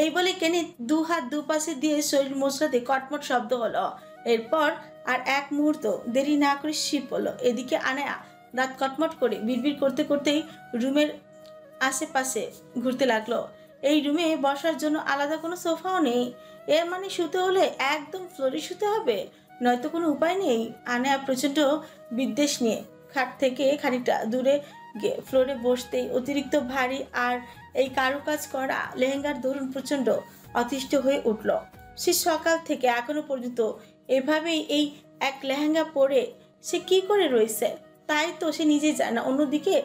এই বলে কেনিত দু হাত দুপাশে দিয়ে শরীর মোচড়াতে কটমট শব্দ হলো। এরপর আর এক মুহূর্ত দেরি না করে শিব হলো। এদিকে আনায়া দাঁত কটমট করে বিড়বিড় করতে করতেই রুমের আশেপাশে ঘুরতে লাগলো। এই রুমে বসার জন্য আলাদা কোনো সোফাও নেই। এর মানে শুতে হলে একদম ফ্লোরে শুতে হবে, নয়তো কোনো উপায় নেই। আনায়া প্রচণ্ড বিদ্বেষ নিয়ে খাট থেকে খানিকটা দূরে গিয়ে ফ্লোরে বসতেই অতিরিক্ত ভারী আর এই কারুকাজ করা লেহেঙ্গার দরুন প্রচণ্ড অতিষ্ঠ হয়ে উঠল। সে সকাল থেকে এখনো পর্যন্ত এভাবেই এই এক লেহেঙ্গা পরে সে কি করে রয়েছে তাই তো সে নিজেই জানে না। অন্যদিকে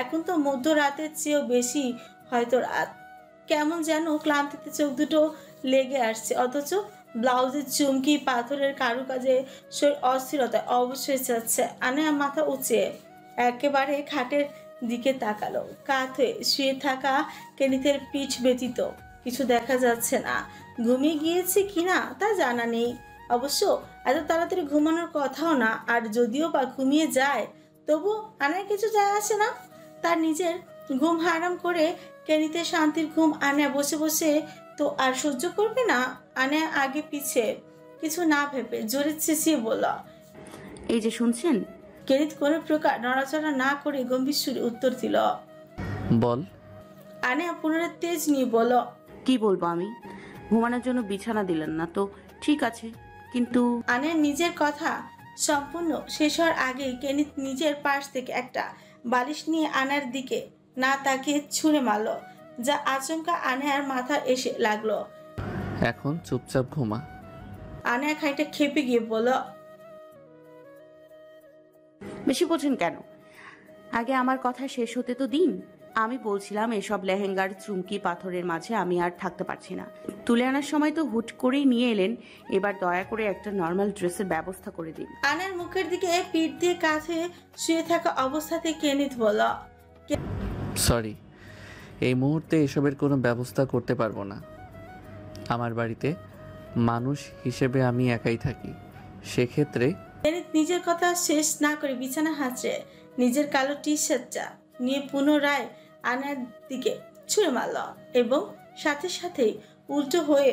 এখন তো মধ্যরাতের চেয়েও বেশি হয়তো রাত। কেমন যেন ক্লান্তিতে চোখ দুটো লেগে আসছে, অথচ ব্লাউজের চুমকি পাথরের কারুকাজে শরীর অস্থিরতায় অবশ্যই যাচ্ছে। আনায়া মাথা উঁচিয়ে একেবারে খাটের দিকে তাকালো। কাত হয়ে শুয়ে থাকা কেনিতের পিঠ ব্যতীত কিছু দেখা যাচ্ছে না। ঘুমিয়ে গিয়েছে কিনা তা জানা নেই। অবশ্য এত তাড়াতাড়ি ঘুমানোর কথাও না, আর যদিও বা ঘুমিয়ে যায় তবু আনার কিছু যায় আসে না। তার নিজের ঘুম হারাম করে কেনিতে শান্তির ঘুম আনায়া বসে বসে তো আর সহ্য করবে না। আনায়া আগে পিছে কিছু না ভেবে জোরে চেঁচিয়ে বলল, এই যে শুনছেন? কেনিত কোনো প্রকার নড়াচড়া না করে গম্ভীর সুরে উত্তর দিল। বল। আনায়া পুনরায় তেজ নিয়ে বলল, কি বলবো আমি? ঘুমানোর জন্য বিছানা দিলেন না তো ঠিক আছে, কিন্তু আনায়া নিজের কথা সম্পূর্ণ শেষ হওয়ার আগেই কেনিত নিজের পাশ থেকে একটা বালিশ নিয়ে আনার দিকে না তাকিয়ে ছুঁড়ে মারল, যা আচমকা আনায়ার মাথা এসে লাগলো। এখন চুপচাপ ঘুমা। আনায়া খানিকটা খেপে গিয়ে বলল, বেশি বোঝেন কেন? আগে আমার কথা শেষ হতে তো দিন। আমি বলছিলাম এসব লেহেঙ্গার চুমকি পাথরের মাঝে আমি আর থাকতে পারছি না। তুলে আনার সময় তো হুট করেই নিয়ে এলেন, এবার দয়া করে একটা নর্মাল ড্রেসের ব্যবস্থা করে দিন। আনার মুখের দিকে পিঠ দিয়ে কাছে শুয়ে থাকা অবস্থাতে কেনিত বলল, সরি, এই মুহূর্তে এসবের কোনো ব্যবস্থা করতে পারবো না। আমার বাড়িতে মানুষ হিসেবে আমি একাই থাকি, সেক্ষেত্রে। কেনিত নিজের কথা শেষ না করে বিছানা হাঁচড়ে নিজের কালো টি শার্টটা নিয়ে পুনরায় আনার দিকে ছুঁড়ে মারল এবং সাথে সাথেই উল্টো হয়ে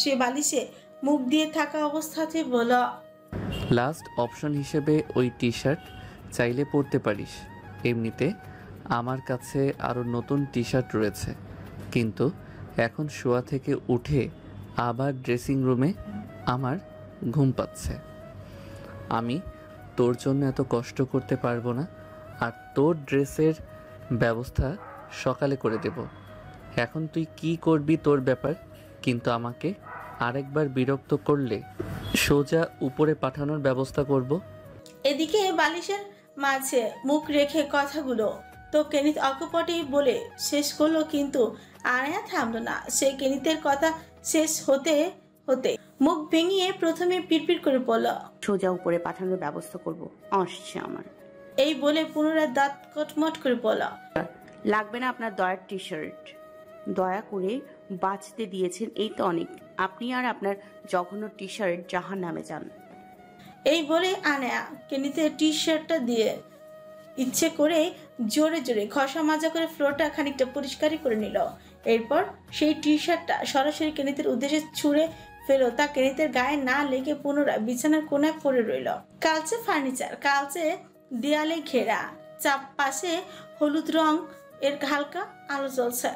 সে বালিশে মুখ দিয়ে থাকা অবস্থাতে বলল, লাস্ট অপশন হিসেবে ওই টি শার্ট চাইলে পরতে পারিস। এমনিতে আমার কাছে আরও নতুন টি শার্ট রয়েছে, কিন্তু এখন শোয়া থেকে উঠে আবার ড্রেসিং রুমে আমার ঘুম পাচ্ছে। আমি তোর জন্য এত কষ্ট করতে পারবো না, আর তোর ড্রেসের ব্যবস্থা সকালে করে দেব। এখন তুই কি করবি তোর ব্যাপার, কিন্তু আমাকে আরেকবার বিরক্ত করলে সোজা উপরে পাঠানোর ব্যবস্থা করব। এদিকে বালিশের মাঝে মুখ রেখে কথাগুলো তো কেনিত অকপটেই বলে শেষ করলো, কিন্তু আনায়া থামলো না। সে কেনিতের কথা শেষ হতে হতে মুখ ভেঙিয়ে প্রথমে পিড়পিড় করে বলল, সোজা উপরে পাঠানোর ব্যবস্থা করব, আসছে আমার। এই বলে পুনরায় দাঁত কটমট করে বলল, লাগবে না আপনার দয়ার টি শার্ট। দয়া করে বাঁচতে দিয়েছেন এই তো অনেক। আপনি আর আপনার জঘন্য টি শার্ট জাহান নামে যান। এই বলে আনায়া কেনিতে টি শার্টটা দিয়ে ইচ্ছে করে জোরে জোরে ঘষা মাজা করে ফ্লোরটা খানিকটা পরিষ্কারই করে নিল। এরপর সেই টি শার্টটা সরাসরি কেনিতের উদ্দেশ্যে ছুঁড়ে ফেলো। তা কেনিতের গায়ে না লেগে পুনরায় বিছানার কোনায় পড়ে রইল। কালচে ফার্নিচার, কালচে দেয়ালে ঘেরা, চাপ পাশে হলুদ রং এর হালকা আলো জ্বলছে।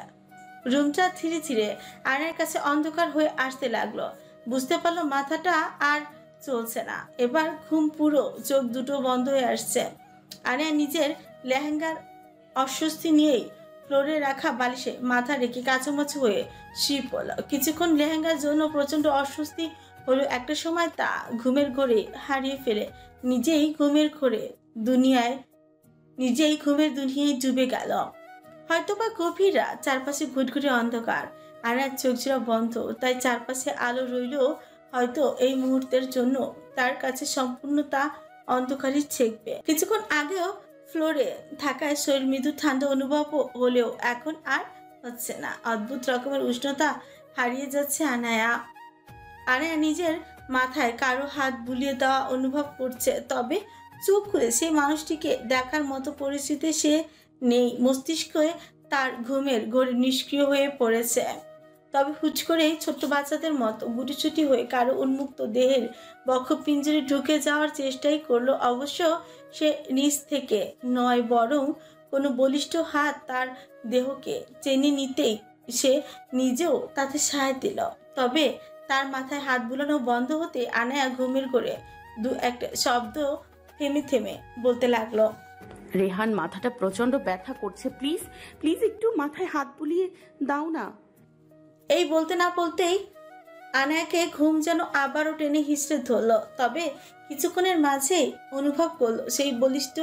রুমটা ধীরে ধীরে আয়নার কাছে অন্ধকার হয়ে আসতে লাগলো। বুঝতে পারলো মাথাটা আর চলছে না। এবার ঘুম পুরো, চোখ দুটো বন্ধ হয়ে আসছে। আনিয়া নিজের লেহেঙ্গার অস্বস্তি নিয়েই ফ্লোরে রাখা বালিশে মাথা রেখে কাচুমাচু হয়ে শুয়ে পড়ল। কিছুক্ষণ লেহেঙ্গার জন্য প্রচন্ড অস্বস্তি হলো। একটা সময় তা ঘুমের ঘোরে হারিয়ে ফেলে নিজেই ঘুমের দুনিয়ায় ডুবে গেল। হয়তোবা গভীর রাত, চারপাশে ঘুটঘুটে অন্ধকার, আনার চোখ জোড়া বন্ধ, তাই চারপাশে আলো রইলেও হয়তো এই মুহূর্তের জন্য তার কাছে সম্পূর্ণ তা অন্ধকারই ঠেকবে। কিছুক্ষণ আগেও ফ্লোরে থাকায় শরীর মৃদু ঠান্ডা অনুভব হলেও এখন আর হচ্ছে না। অদ্ভুত রকমের উষ্ণতা হারিয়ে যাচ্ছে আনায়া। নিজের মাথায় কারো হাত বুলিয়ে দেওয়া অনুভব করছে, তবে চোখ খুলে সেই মানুষটিকে দেখার মতো পরিস্থিতি সে নেই। মস্তিষ্কে তার ঘুমের ঘোর নিষ্ক্রিয় হয়ে পড়েছে। তবে হুট করেই ছোট্ট বাচ্চাদের মতো গুটিছুটি হয়ে কারো উন্মুক্ত দেহের বক্ষপিঞ্জরে ঢুকে যাওয়ার চেষ্টাই করলো। অবশ্য সে নিচ থেকে নয়, বরং কোনো বলিষ্ঠ হাত তার দেহকে টেনে নিতেই সে নিজেও তাতে সায় দিল। তবে তার মাথায় হাত বুলানো বন্ধ হতে আনায়া ঘুমের ঘোরে দু একটা শব্দ থেমে থেমে বলতে লাগলো, রেহান, মাথাটা প্রচন্ড ব্যথা করছে, প্লিজ প্লিজ একটু মাথায় হাত বুলিয়ে দাও না। এই বলতে না বলতেই আনায়াকে ঘুম যেন আবারও টেনে হিঁচড়ে ধরলো। তবে কিছুক্ষণের মাঝেই অনুভব করলো সেই বলিষ্ঠ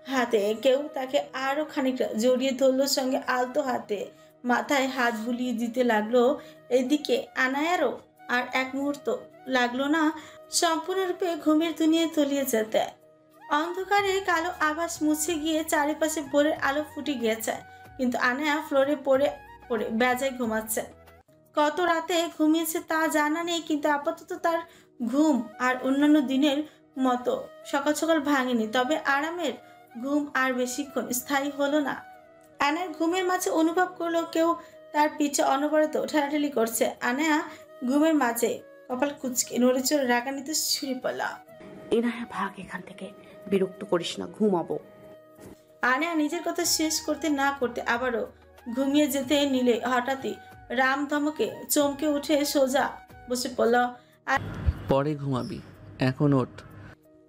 হাতে কেউ তাকে আরো খানিকটা জড়িয়ে ধরলো, সঙ্গে আলতো হাতে মাথায় হাত বুলিয়ে দিতে লাগলো। এদিকে আনায়ারও আর এক মুহূর্ত লাগলো না সম্পূর্ণরূপে ঘুমের দুনিয়ায় তলিয়ে যেতে। অন্ধকারে কালো আভাস মুছে গিয়ে চারিপাশে ভোরের আলো ফুটে গিয়েছে, কিন্তু আনায়া ফ্লোরে পড়ে পড়ে বেজায় ঘুমাচ্ছে। কত রাতে ঘুমিয়েছে তা জানা নেই, কিন্তু আপাতত তার ঘুম আর অন্যান্য দিনের মতো সকাল সকাল ভাঙেনি। তবে আরামের ঘুম আর বেশিক্ষণ স্থায়ী হলো না। আনার ঘুমের মাঝে অনুভব করলো কেউ তার পিছে অনবরত ঠেলাঠেলি করছে। আনায়া ঘুমের মাঝে কপাল কুচকে নড়েচড়ে রাগান্বিত ছুরি পড়লা। এনায়া, ভাগ এখান থেকে, বিরক্ত করিস না, ঘুমাবো। আনায়া নিজের কথা শেষ করতে না করতে আবারও ঘুমিয়ে যেতে নিলে হঠাৎই রাম ধমকে চমকে উঠে সোজা বসে পড়ল। পরে ঘুমাবি, এখন ওঠ।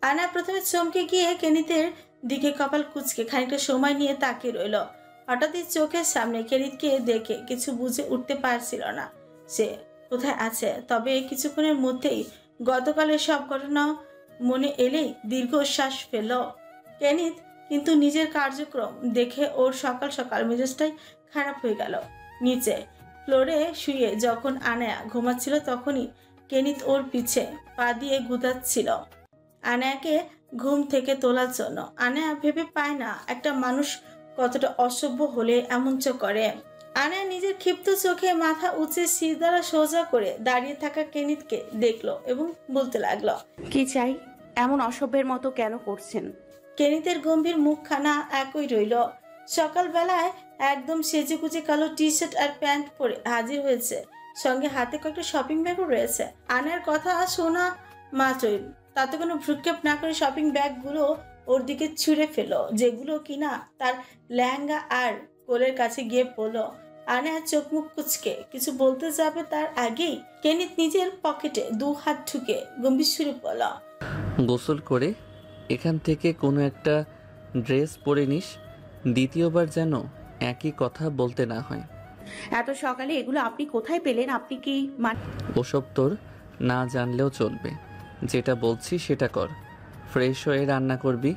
আনা প্রথমে চমকে গিয়ে কেনিতের দিকে কপাল কুচকে খানিকটা সময় নিয়ে তাকিয়ে রইল। হঠাৎই চোখের সামনে কেনিতকে দেখে কিছু বুঝে উঠতে পারছিল না সে কোথায় আছে। তবে কিছুক্ষণের মধ্যেই গতকালের সব ঘটনা মনে এলেই দীর্ঘশ্বাস ফেলল কেনিত। কিন্তু নিজের কার্যক্রম দেখে ওর সকাল সকাল মেজাজটাই খারাপ হয়ে গেল। নিচে ফ্লোরে শুয়ে যখন আনায়া ঘুমাচ্ছিল তখনই কেনিত ওর পিছে পা দিয়ে গুতাচ্ছিল আনায়াকে ঘুম থেকে তোলার জন্য। আনায়া ভেবে পায় না একটা মানুষ কতটা অসভ্য হলে এমন করে। আনায়া নিজের ক্ষিপ্ত চোখে মাথা উঁচে সিজদারা সোজা করে দাঁড়িয়ে থাকা কেনিতকে দেখলো এবং বলতে লাগলো, কি চাই? এমন অসভ্যের মতো কেন করছেন? কেনিতের গম্ভীর মুখখানা একই রইল। সকালবেলায় একদম সেজে গুজে কালো টি শার্ট আর প্যান্ট পরে হাজির হয়েছে, সঙ্গে হাতে কয়েকটা শপিং ব্যাগও রয়েছে। আনার কথা শোনা মাত্রই তাতে কোনো ভ্রুক্ষেপ না করে শপিং ব্যাগগুলো ওর দিকে ছুঁড়ে ফেলো, যেগুলো কিনা তার লেহেঙ্গা আর কোলের কাছে গিয়ে পড়লো। আনা চোখ মুখ কুচকে কিছু বলতে যাবে তার আগেই কেনিত নিজের পকেটে 2 হাত ঢুকে গম্ভীর সুরে বলল, গোসল করে এখান থেকে কোনো একটা ড্রেস পরে নিস, দ্বিতীয়বার যেন একই কথা বলতে না হয়। এত সকালে এগুলো আপনি কোথায় পেলেন? আপনি কি ওসব তোর না জানলেও চলবে, যেটা বলছি সেটা কর। ফ্রেশ হয়ে রান্না করবি।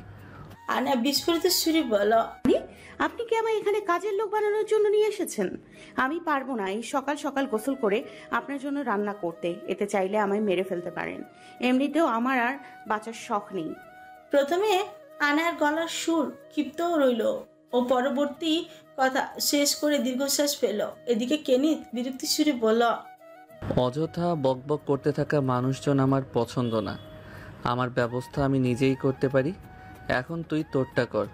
আনা বিস্ফোরিত সুরে বলল, আপনি কি আমায় এখানে কাজের লোক বানানোর জন্য নিয়ে এসেছেন? আমি পারবো না এই সকাল সকাল গোসল করে আপনার জন্য রান্না করতে। এতে চাইলে আমায় মেরে ফেলতে পারেন। এমনিতেও আমার আর বাঁচার শখ নেই। প্রথমে আনার গলার সুর ক্ষিপ্ত রইল ও পরবর্তী কথা শেষ করে দীর্ঘশ্বাস ফেল। এদিকে কেনিত বিরক্তি সুরে বলল, অযথা বকবক করতে থাকা মানুষজন আমার পছন্দ না। আমার ব্যবস্থা আমি নিজেই করতে পারি। এখন তুই তোরটা কর।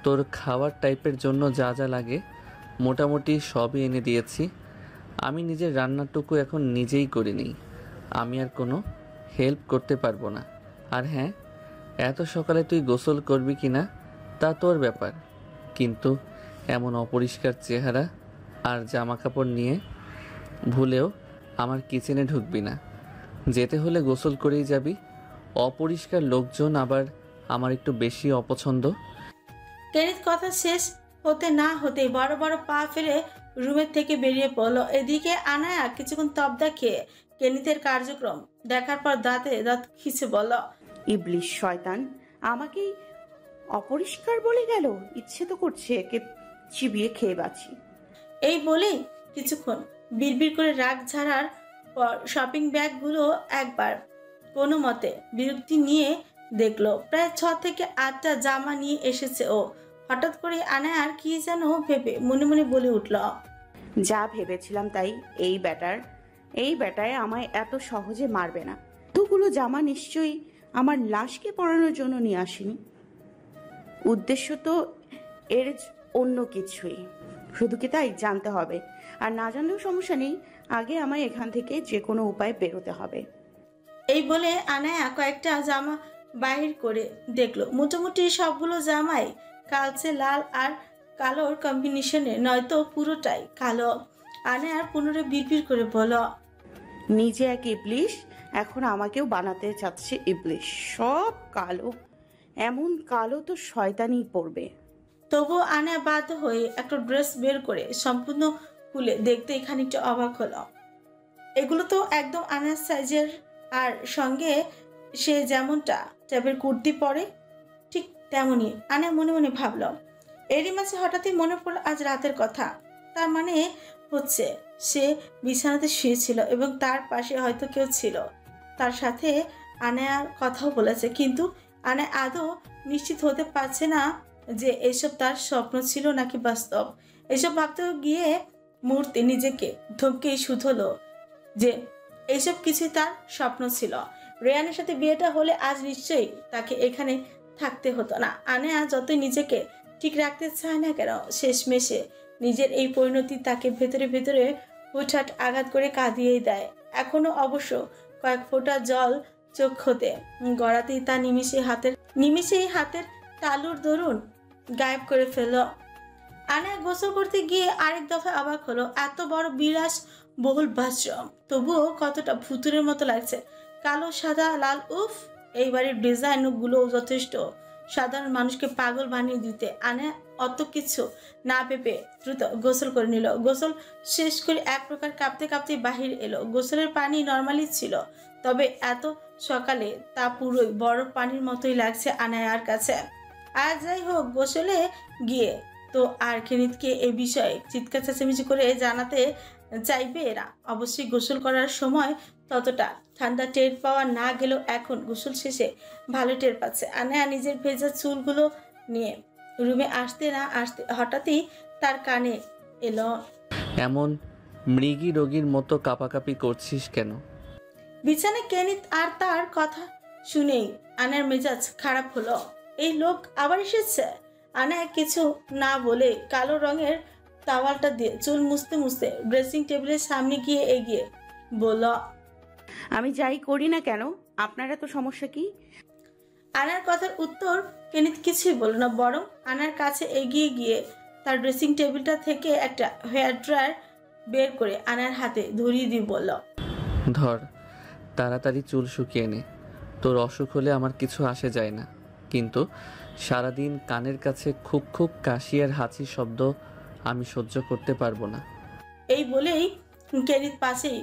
তোর খাওয়ার টাইপের জন্য যা যা লাগে মোটামুটি সবই এনে দিয়েছি। আমি নিজের রান্নাটুকু এখন নিজেই করে নিই। আমি আর কোনো হেল্প করতে পারবো না। আর হ্যাঁ, এত সকালে তুই গোসল করবি কি না তা তোর ব্যাপার, কিন্তু এমন অপরিষ্কার চেহারা আর জামা কাপড় নিয়ে ভুলেও আমার কিচেনে ঢুকবি না। যেতে হলে গোসল করেই যাবি। অপরিষ্কার লোকজন আবার আমার একটু বেশি অপছন্দ। কেনিত কথা শেষ হতে না হতেই বড় বড় পা ফেলে রুমের থেকে বেরিয়ে পড়ল। এদিকে আনায়া কিছুক্ষণ তবদা খেয়ে কেনিতের কার্যক্রম দেখার পর দাঁতে দাঁত খিচে বলল, ইবলিশ শয়তান, আমাকেই অপরিষ্কার বলে গেল। ইচ্ছে তো করছে একে চিবিয়ে খেয়ে বাঁচি। এই বলেই কিছুক্ষণ বিড়বিড় করে রাগ ঝাড়ার পর শপিং ব্যাগগুলো একবার কোনো মতে বিরক্তি নিয়ে দেখলো। প্রায় 6 থেকে 8টা জামা নিয়ে এসেছে ও। হঠাৎ করে আনায়ার কি যেন ভেবে মনে মনে বলে উঠল, যা ভেবেছিলাম তাই। এই ব্যাটায় আমায় এত সহজে মারবে না। এতগুলো জামা নিশ্চয়ই আমার লাশকে পরানোর জন্য নিয়ে আসেনি। উদ্দেশ্য তো এর অন্য কিছুই। শুধু কি তাই? জানতে হবে। আর না জানলেও সমস্যা নেই, আগে আমায় এখান থেকে যে কোনো উপায়ে বেরোতে হবে। এই বলে আনায়া কয়েকটা জামা বাহির করে দেখলো, মোটামুটি সবগুলো জামাই কালচে লাল আর কালোর কম্বিনেশনে, নয়তো পুরোটাই কালো। আনায়ার পুনরায় বিড়বিড় করে বলো, নিজে এক ইবলিশ, এখন আমাকেও বানাতে চাচ্ছে ইবলিশ। সব কালো, এমন কালো তো শয়তানি পড়বে। তবুও আনায়া বাধ্য হয়ে একটা ড্রেস বের করে সম্পূর্ণ খুলে দেখতে খানিকটা অবাক হলো। এগুলো তো একদম আনায়ার সাইজের, আর সঙ্গে সে যেমনটা টাইপের কুর্তি পরে ঠিক তেমনই। আনায়া মনে মনে ভাবল। এরই মাঝে হঠাৎই মনে পড়ল আজ রাতের কথা। তার মানে হচ্ছে সে বিছানাতে শুয়েছিল এবং তার পাশে হয়তো কেউ ছিল, তার সাথে আনায়ার কথাও বলেছে, কিন্তু আনায়া আদৌ নিশ্চিত হতে পারছে না যে এসব তার স্বপ্ন ছিল নাকি বাস্তব। এসব ভাবতে গিয়ে মুহূর্তে নিজেকে ধমকেই শুধলো যে এইসব কিছুই তার স্বপ্ন ছিল। রেয়ানের সাথে বিয়েটা হলে আজ নিশ্চয়ই তাকে এখানে থাকতে হতো না। আনায়া যতই নিজেকে ঠিক রাখতে চায় না কেন, শেষমেশে নিজের এই পরিণতি তাকে ভেতরে ভেতরে হুটহাট আঘাত করে কাঁদিয়েই দেয়। এখনো অবশ্য কয়েক ফোঁটা জল চোখ হতে গড়াতেই তা নিমিষেই হাতের তালুর দরুন গায়েব করে ফেলল। আনায়া গোসল করতে গিয়ে আরেক দফা অবাক হলো, এত বড় বিলাস বহুল বাথরুম, তবুও কতটা ভুতুরের মতো লাগছে। কালো সাদা লাল, উফ! এই বাড়ির ডিজাইনগুলো যথেষ্ট সাধারণ মানুষকে পাগল বানিয়ে দিতে। আনায়া অত কিছু না ভেবে দ্রুত গোসল করে নিল। গোসল শেষ করে এক প্রকার কাঁপতে কাঁপতে বাহির এলো। গোসলের পানি নর্মালি ছিল, তবে এত সকালে তা পুরোই বরফ পানির মতোই লাগছে আনায়ার কাছে। আর যাই হোক, গোসলে গিয়ে তো আর কেনিতকে এ বিষয়ে চিৎকার চেঁচামেচি করে জানাতে চাইবে এরা। অবশ্যই গোসল করার সময় ততটা ঠান্ডা টের পাওয়া না গেলেও এখন গোসল শেষে ভালো টের পাচ্ছে। আনায়া নিজের ভেজা চুলগুলো নিয়ে রুমে আসতে না আসতে হঠাৎই তার কানে এলো, এমন মৃগী রোগীর মতো কাঁপাকাঁপি করছিস কেন? বিছানায় কেনিত। আর তার কথা শুনেই আনার মেজাজ খারাপ হলো। এই লোক আবার এসেছে। আনায়া কিছু না বলে কালো রঙের টাওয়ালটা দিয়ে চুল মুছতে মুছতে ড্রেসিং টেবিলের সামনে গিয়ে এগিয়ে বলল, আমি যাই করি না কেন, আপনার এত সমস্যা কি? আনার কথার উত্তর কেনিত কিছুই বলল না, বরং আনার কাছে এগিয়ে গিয়ে তার ড্রেসিং টেবিলটা থেকে একটা হেয়ার ড্রায়ার বের করে আনার হাতে ধরিয়ে দিয়ে বলল, ধর, তাড়াতাড়ি চুল শুকিয়ে নে। তোর অসুখ হলে আমার কিছু আসে যায় না, কিন্তু সারাদিন কানের কাছে খুব খুব কাশি আর হাঁচির শব্দ আমি সহ্য করতে পারবো না। এই বলেই কেনিত পাশেই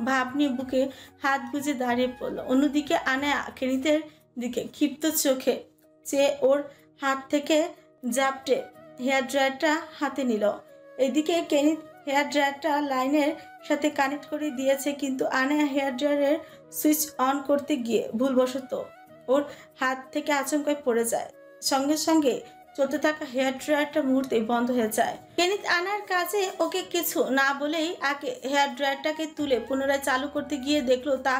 ভাব নিয়ে বুকে হাত গুজে দাঁড়িয়ে পড়ল। অন্যদিকে আনায়া কেনিতের দিকে ক্ষিপ্ত চোখে চেয়ে ওর হাত থেকে জাপটে হেয়ার ড্রায়ারটা হাতে নিল। এদিকে কেনিত হেয়ার ড্রায়ারটা লাইনের সাথে কানেক্ট করে দিয়েছে, কিন্তু আনায়া হেয়ার ড্রায়ারের সুইচ অন করতে গিয়ে ভুলবশত ওর হাত থেকে আচমকায় পড়ে যায়। সঙ্গে সঙ্গে চলতে থাকা হেয়ার ড্রায়ারটা মুহূর্তেই বন্ধ হয়ে যায়। কেনিত আনার কাছে ওকে কিছু না বলেই আগে হেয়ার ড্রায়ারটাকে তুলে পুনরায় চালু করতে গিয়ে দেখলো তা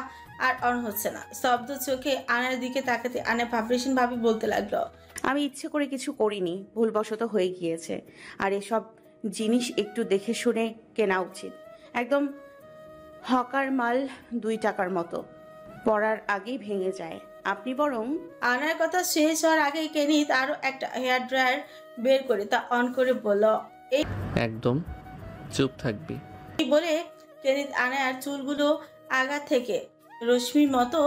আর অন হচ্ছে না। স্তব্ধ চোখে আনার দিকে তাকাতে আনা ভাবরেশন ভাবে বলতে লাগলো, আমি ইচ্ছে করে কিছু করিনি, ভুলবশত হয়ে গিয়েছে। আর এসব জিনিস একটু দেখে শুনে কেনা উচিত। একদম হকার মাল, 2 টাকার মতো, পরার আগেই ভেঙে যায়। আপনি বরং... আনার কথা শেষ হওয়ার আগেই কেনিত আরো একটা হেয়ার ড্রায়ার বের করে তা অন করে বলল, একদম চুপ থাকবি। এই বলে কেনিত আনার চুলগুলো আগা থেকে রশ্মির মতো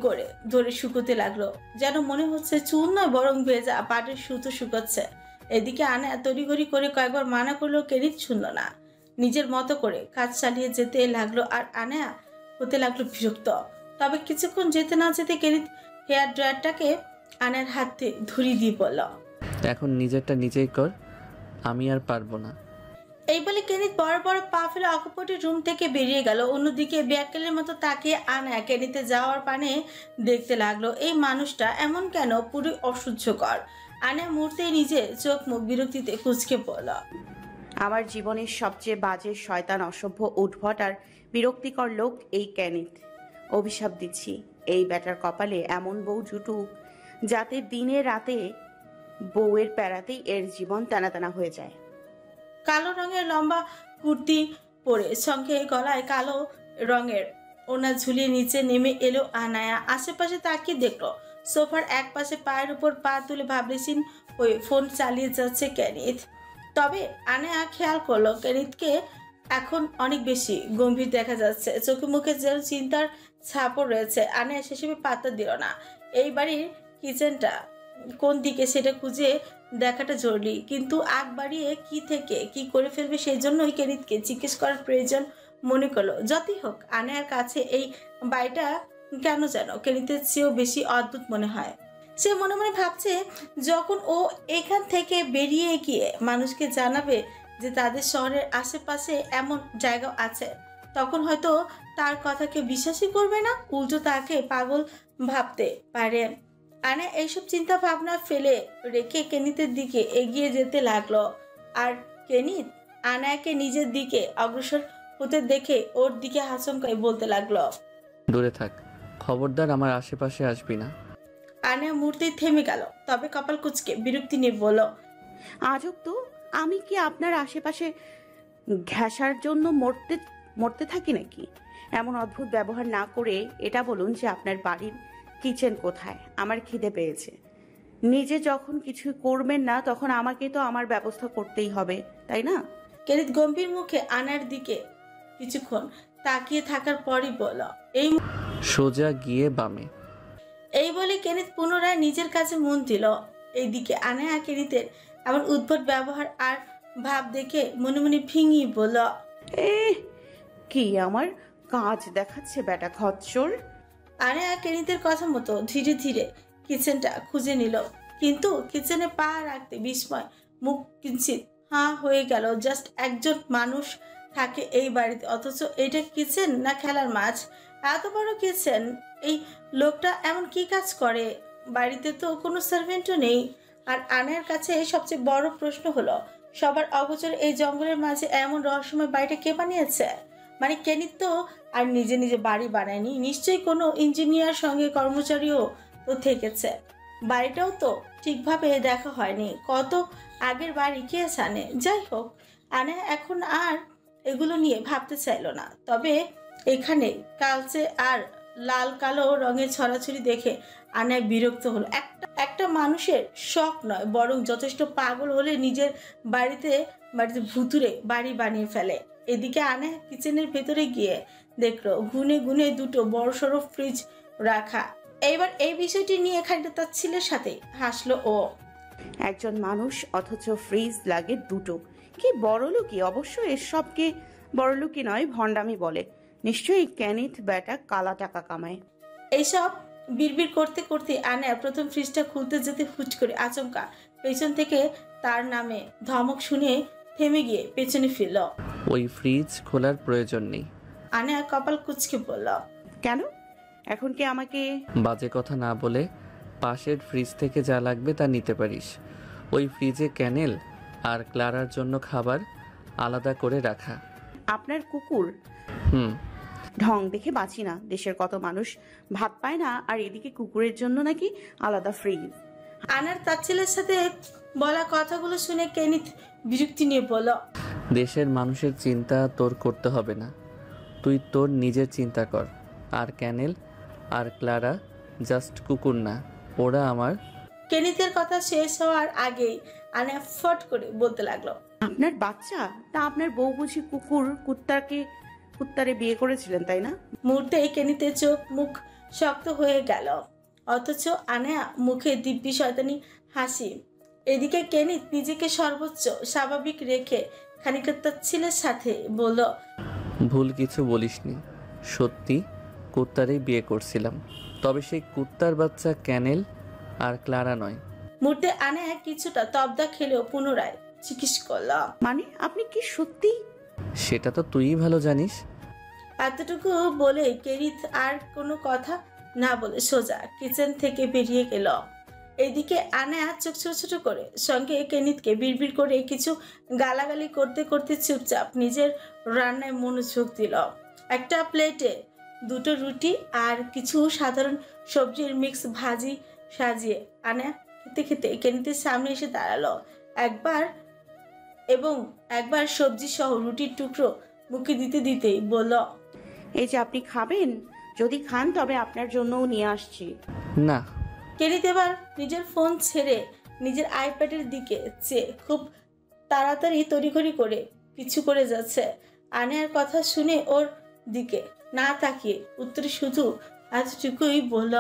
করে ধরে শুকোতে লাগলো, যেন মনে হচ্ছে চুল নয় বরং ভেজা পাটের সুতো শুকোচ্ছে। এদিকে আনায়া তড়িঘড়ি করে কয়েকবার মানা করলো, কেনিত শুনল না। নিজের মতো করে কাজ চালিয়ে যেতে লাগলো আর আনায়া হতে লাগলো বিরক্ত। তবে কিছুক্ষণ যেতে না যেতে কেনিত হেয়ার ড্রায়ারটাকে আনার হাতে ধরিয়ে দিয়ে বলল, এখন নিজেরটা নিজেই কর, আমি আর পারবো না। এই বলে কেনিত বড় বড় পা ফেলে অকপটে রুম থেকে বেরিয়ে গেল। অন্যদিকে ব্যাকেলের মতো তাকিয়ে আনায়া কেনিতে যাওয়ার পানে দেখতে লাগলো। এই মানুষটা এমন কেন, পুরো অসহ্যকর। আনায়া মুহূর্তে নিজে চোখ মুখ বিরক্তিতে কুঁচকে পড়ল। আমার জীবনের সবচেয়ে বাজে, শয়তান, অসভ্য, উদ্ভট আর বিরক্তিকর লোক এই ক্যানিত। অভিশাপ দিচ্ছি এই ব্যাটার কপালে এমন বউ জুটুক যাতে দিনে রাতে বউয়ের প্যারাতেই এর জীবন টানা টানা হয়ে যায়। কালো রঙের লম্বা কুর্তি পরে সঙ্গে গলায় কালো রঙের ওনা ঝুলিয়ে নিচে নেমে এলো আনায়া। আশেপাশে তাকিয়ে দেখলো সোফার এক পাশে পায়ের উপর পা তুলে ভাবলেছিন হয়ে ফোন চালিয়ে যাচ্ছে কেনিত। তবে আনায়া খেয়াল করলো কেনিতকে এখন অনেক বেশি গম্ভীর দেখা যাচ্ছে, চোখে মুখে যেন চিন্তার ছাপও রয়েছে। আনায়া সেসবে পাত্তা দিল না। এই বাড়ির কিচেনটা কোন দিকে সেটা খুঁজে দেখাটা জরুরি, কিন্তু আগ বাড়িয়ে কি থেকে কি করে ফেলবে সেই জন্যই কেনিতকে জিজ্ঞেস করার প্রয়োজন মনে করলো। যতই হোক আনায়ার কাছে এই বাড়িটা কেন যেন কেনিতের চেয়েও বেশি অদ্ভুত মনে হয়। সে মনে মনে ভাবছে যখন ও এখান থেকে বেরিয়ে গিয়ে মানুষকে জানাবে যে তাদের শহরের আশেপাশে এমন জায়গা আছে, তখন হয়তো তার কথা কেউ বিশ্বাসই করবে না, উল্টো তাকে পাগল ভাবতে পারে। আনা এইসব চিন্তা ভাবনা ফেলে রেখে কেনিতের দিকে এগিয়ে যেতে লাগলো। আর কেনিত আনায়াকে নিজের দিকে অগ্রসর হতে দেখে ওর দিকে আচমকাই বলতে লাগলো, দূরে থাক, খবরদার আমার আশেপাশে আসবি না। আনায়া মুহূর্তেই থেমে গেল, তবে কপাল কুঁচকে বিরক্তি নিয়ে বলল, আজব তো, আমি কি আপনার আশেপাশে ঘেঁষার জন্য মরতে মরতে থাকি নাকি? এমন অদ্ভুত ব্যবহার না করে এটা বলুন যে আপনার বাড়ির কিচেন কোথায়? আমার খিদে পেয়েছে। নিজে যখন কিছু করবেন না তখন আমাকে তো আমার ব্যবস্থা করতেই হবে, তাই না? কেনিত গম্ভীর মুখে আনার দিকে কিছুক্ষণ তাকিয়ে থাকার পরই বলল, সোজা গিয়ে বামে। এই বলে কেনিত পুনরায় নিজের কাছে মন দিল। এইদিকে আনায়া কেনিতের এমন উদ্ভট ব্যবহার আর ভাব দেখে মনে মনে ভিঙি বলল, এ কি আমার কাজ দেখাচ্ছে বেটা খচ্চর। আনায়া কেনিতের কথা মতো ধীরে ধীরে কিচেনটা খুঁজে নিল, কিন্তু কিচেনে পা রাখতে বিস্ময় মুখ কিঞ্চিত হাঁ হয়ে গেল। জাস্ট একজন মানুষ থাকে এই বাড়িতে, অথচ এটা কিচেন না খেলার মাছ? এত বড় কিচেন, এই লোকটা এমন কি কাজ করে? বাড়িতে তো কোনো সার্ভেন্টও নেই। আর আনায়ার কাছে সবচেয়ে বড় প্রশ্ন হলো, সবার অগোচর এই জঙ্গলের মাঝে এমন রহস্যময় বাড়িটা কে বানিয়েছে? মানে কেনিত তো আর নিজে নিজে বাড়ি বানায়নি, নিশ্চয়ই কোনো ইঞ্জিনিয়ার সঙ্গে কর্মচারীও তো থেকেছে। বাড়িটাও তো ঠিকভাবে দেখা হয়নি, কত আগের বাড়ি কে জানে। যাই হোক, আনায়া এখন আর এগুলো নিয়ে ভাবতে চাইলো না। তবে এখানে কালচে আর লাল কালো রঙের ছড়াছড়ি দেখে আনায়া বিরক্ত হলো। একটা মানুষের শখ নয়, বরং যথেষ্ট পাগল হলে নিজের বাড়িতে ভুতুরে বাড়ি বানিয়ে ফেলে। এদিকে আনায়া কিচেনের ভেতরে গিয়ে দেখলো গুনে গুনে দুটো বড়সড় ফ্রিজ রাখা। এইবার এই বিষয়টি নিয়ে খানিকটা তার ছেলের সাথে হাসলো ও। একজন মানুষ অথচ ফ্রিজ লাগে দুটো, কি বড়লোকি! অবশ্য এসবকে বড়লোকি নয়, ভণ্ডামি বলে। নিশ্চয়ই ক্যানিথ বেটা কালা টাকা কামায়। এইসব বিড়বিড় করতে করতে আনায়া প্রথম ফ্রিজটা খুলতে যেতে হুট করে আচমকা পেছন থেকে তার নামে ধমক শুনে থেমে গিয়ে পেছনে ফিরল। ওই ফ্রিজ খোলার প্রয়োজন নেই। আনায়া কপাল কুঁচকে বলল, কেন? এখন কি আমাকে বাজে কথা না বলে পাশের ফ্রিজ থেকে যা লাগবে তা নিতে পারিস। ওই ফ্রিজে ক্যানেল আর ক্লারার জন্য খাবার আলাদা করে রাখা। আপনার কুকুর হুম। ঢং দেখে বাঁচি না। দেশের কত মানুষ ভাত পায় না, আর এদিকে কুকুরের জন্য নাকি আলাদা ফ্রিজ। আনার তার ছেলের সাথে বলা কথাগুলো শুনে কেনিত বিরক্তি নিয়ে বলল, দেশের মানুষের চিন্তা তোর করতে হবে না, তুই তোর নিজের চিন্তা কর। আর ক্যানেল আর ক্লারা জাস্ট কুকুর না, ওরা আমার। কেনিতের কথা শেষ হওয়ার আগেই আনায়া ফট করে বলতে লাগলো, আপনার বাচ্চা? তা আপনার বউ বুঝি কুত্তারে বিয়ে করেছিলেন, তাই না? মুহূর্তেই কেনিতের চোখ মুখ শক্ত হয়ে গেল, অথচ আনায়া মুখে দিব্যি শয়তানি হাসি। এদিকে কেনিত নিজেকে সর্বোচ্চ স্বাভাবিক রেখে খানিকটা তার ছেলের সাথে বলল, ভুল কিছু বলিসনি, সত্যি কুত্তারই বিয়ে করছিলাম, তবে সেই কুত্তার বাচ্চা ক্যানেল আর ক্লারা নয়। মুহূর্তে আনায়া কিছুটা তবদা খেলেও পুনরায় জিজ্ঞেস করল, মানে আপনি কি সত্যি? সেটা তো তুইই ভালো জানিস। এতটুকু বলে কেনিত আর কোনো কথা না বলে সোজা কিচেন থেকে বেরিয়ে গেল। এদিকে আনায়া চোখ ছোট ছোট করে সঙ্গে কেনিতকে বিড়বিড় করে কিছু গালাগালি করতে করতে চুপচাপ নিজের রান্নায় মনোযোগ দিল। একটা প্লেটে দুটো রুটি আর কিছু সাধারণ সবজির মিক্স ভাজি সাজিয়ে আনায়া খেতে খেতে কেনিতের সামনে এসে দাঁড়ালো। একবার সবজি সহ রুটির টুকরো মুখে দিতে দিতেই বলল, এই যে আপনি খাবেন, যদি খান তবে আপনার জন্যও নিয়ে আসছি। না। কেনিত এবার নিজের ফোন ছেড়ে নিজের আইপ্যাডের দিকে চেয়ে খুব তাড়াতাড়ি তড়িঘড়ি করে পিছু করে যাচ্ছে। আনায়ার কথা শুনে ওর দিকে না তাকিয়ে উত্তরে শুধু এতটুকুই বলল।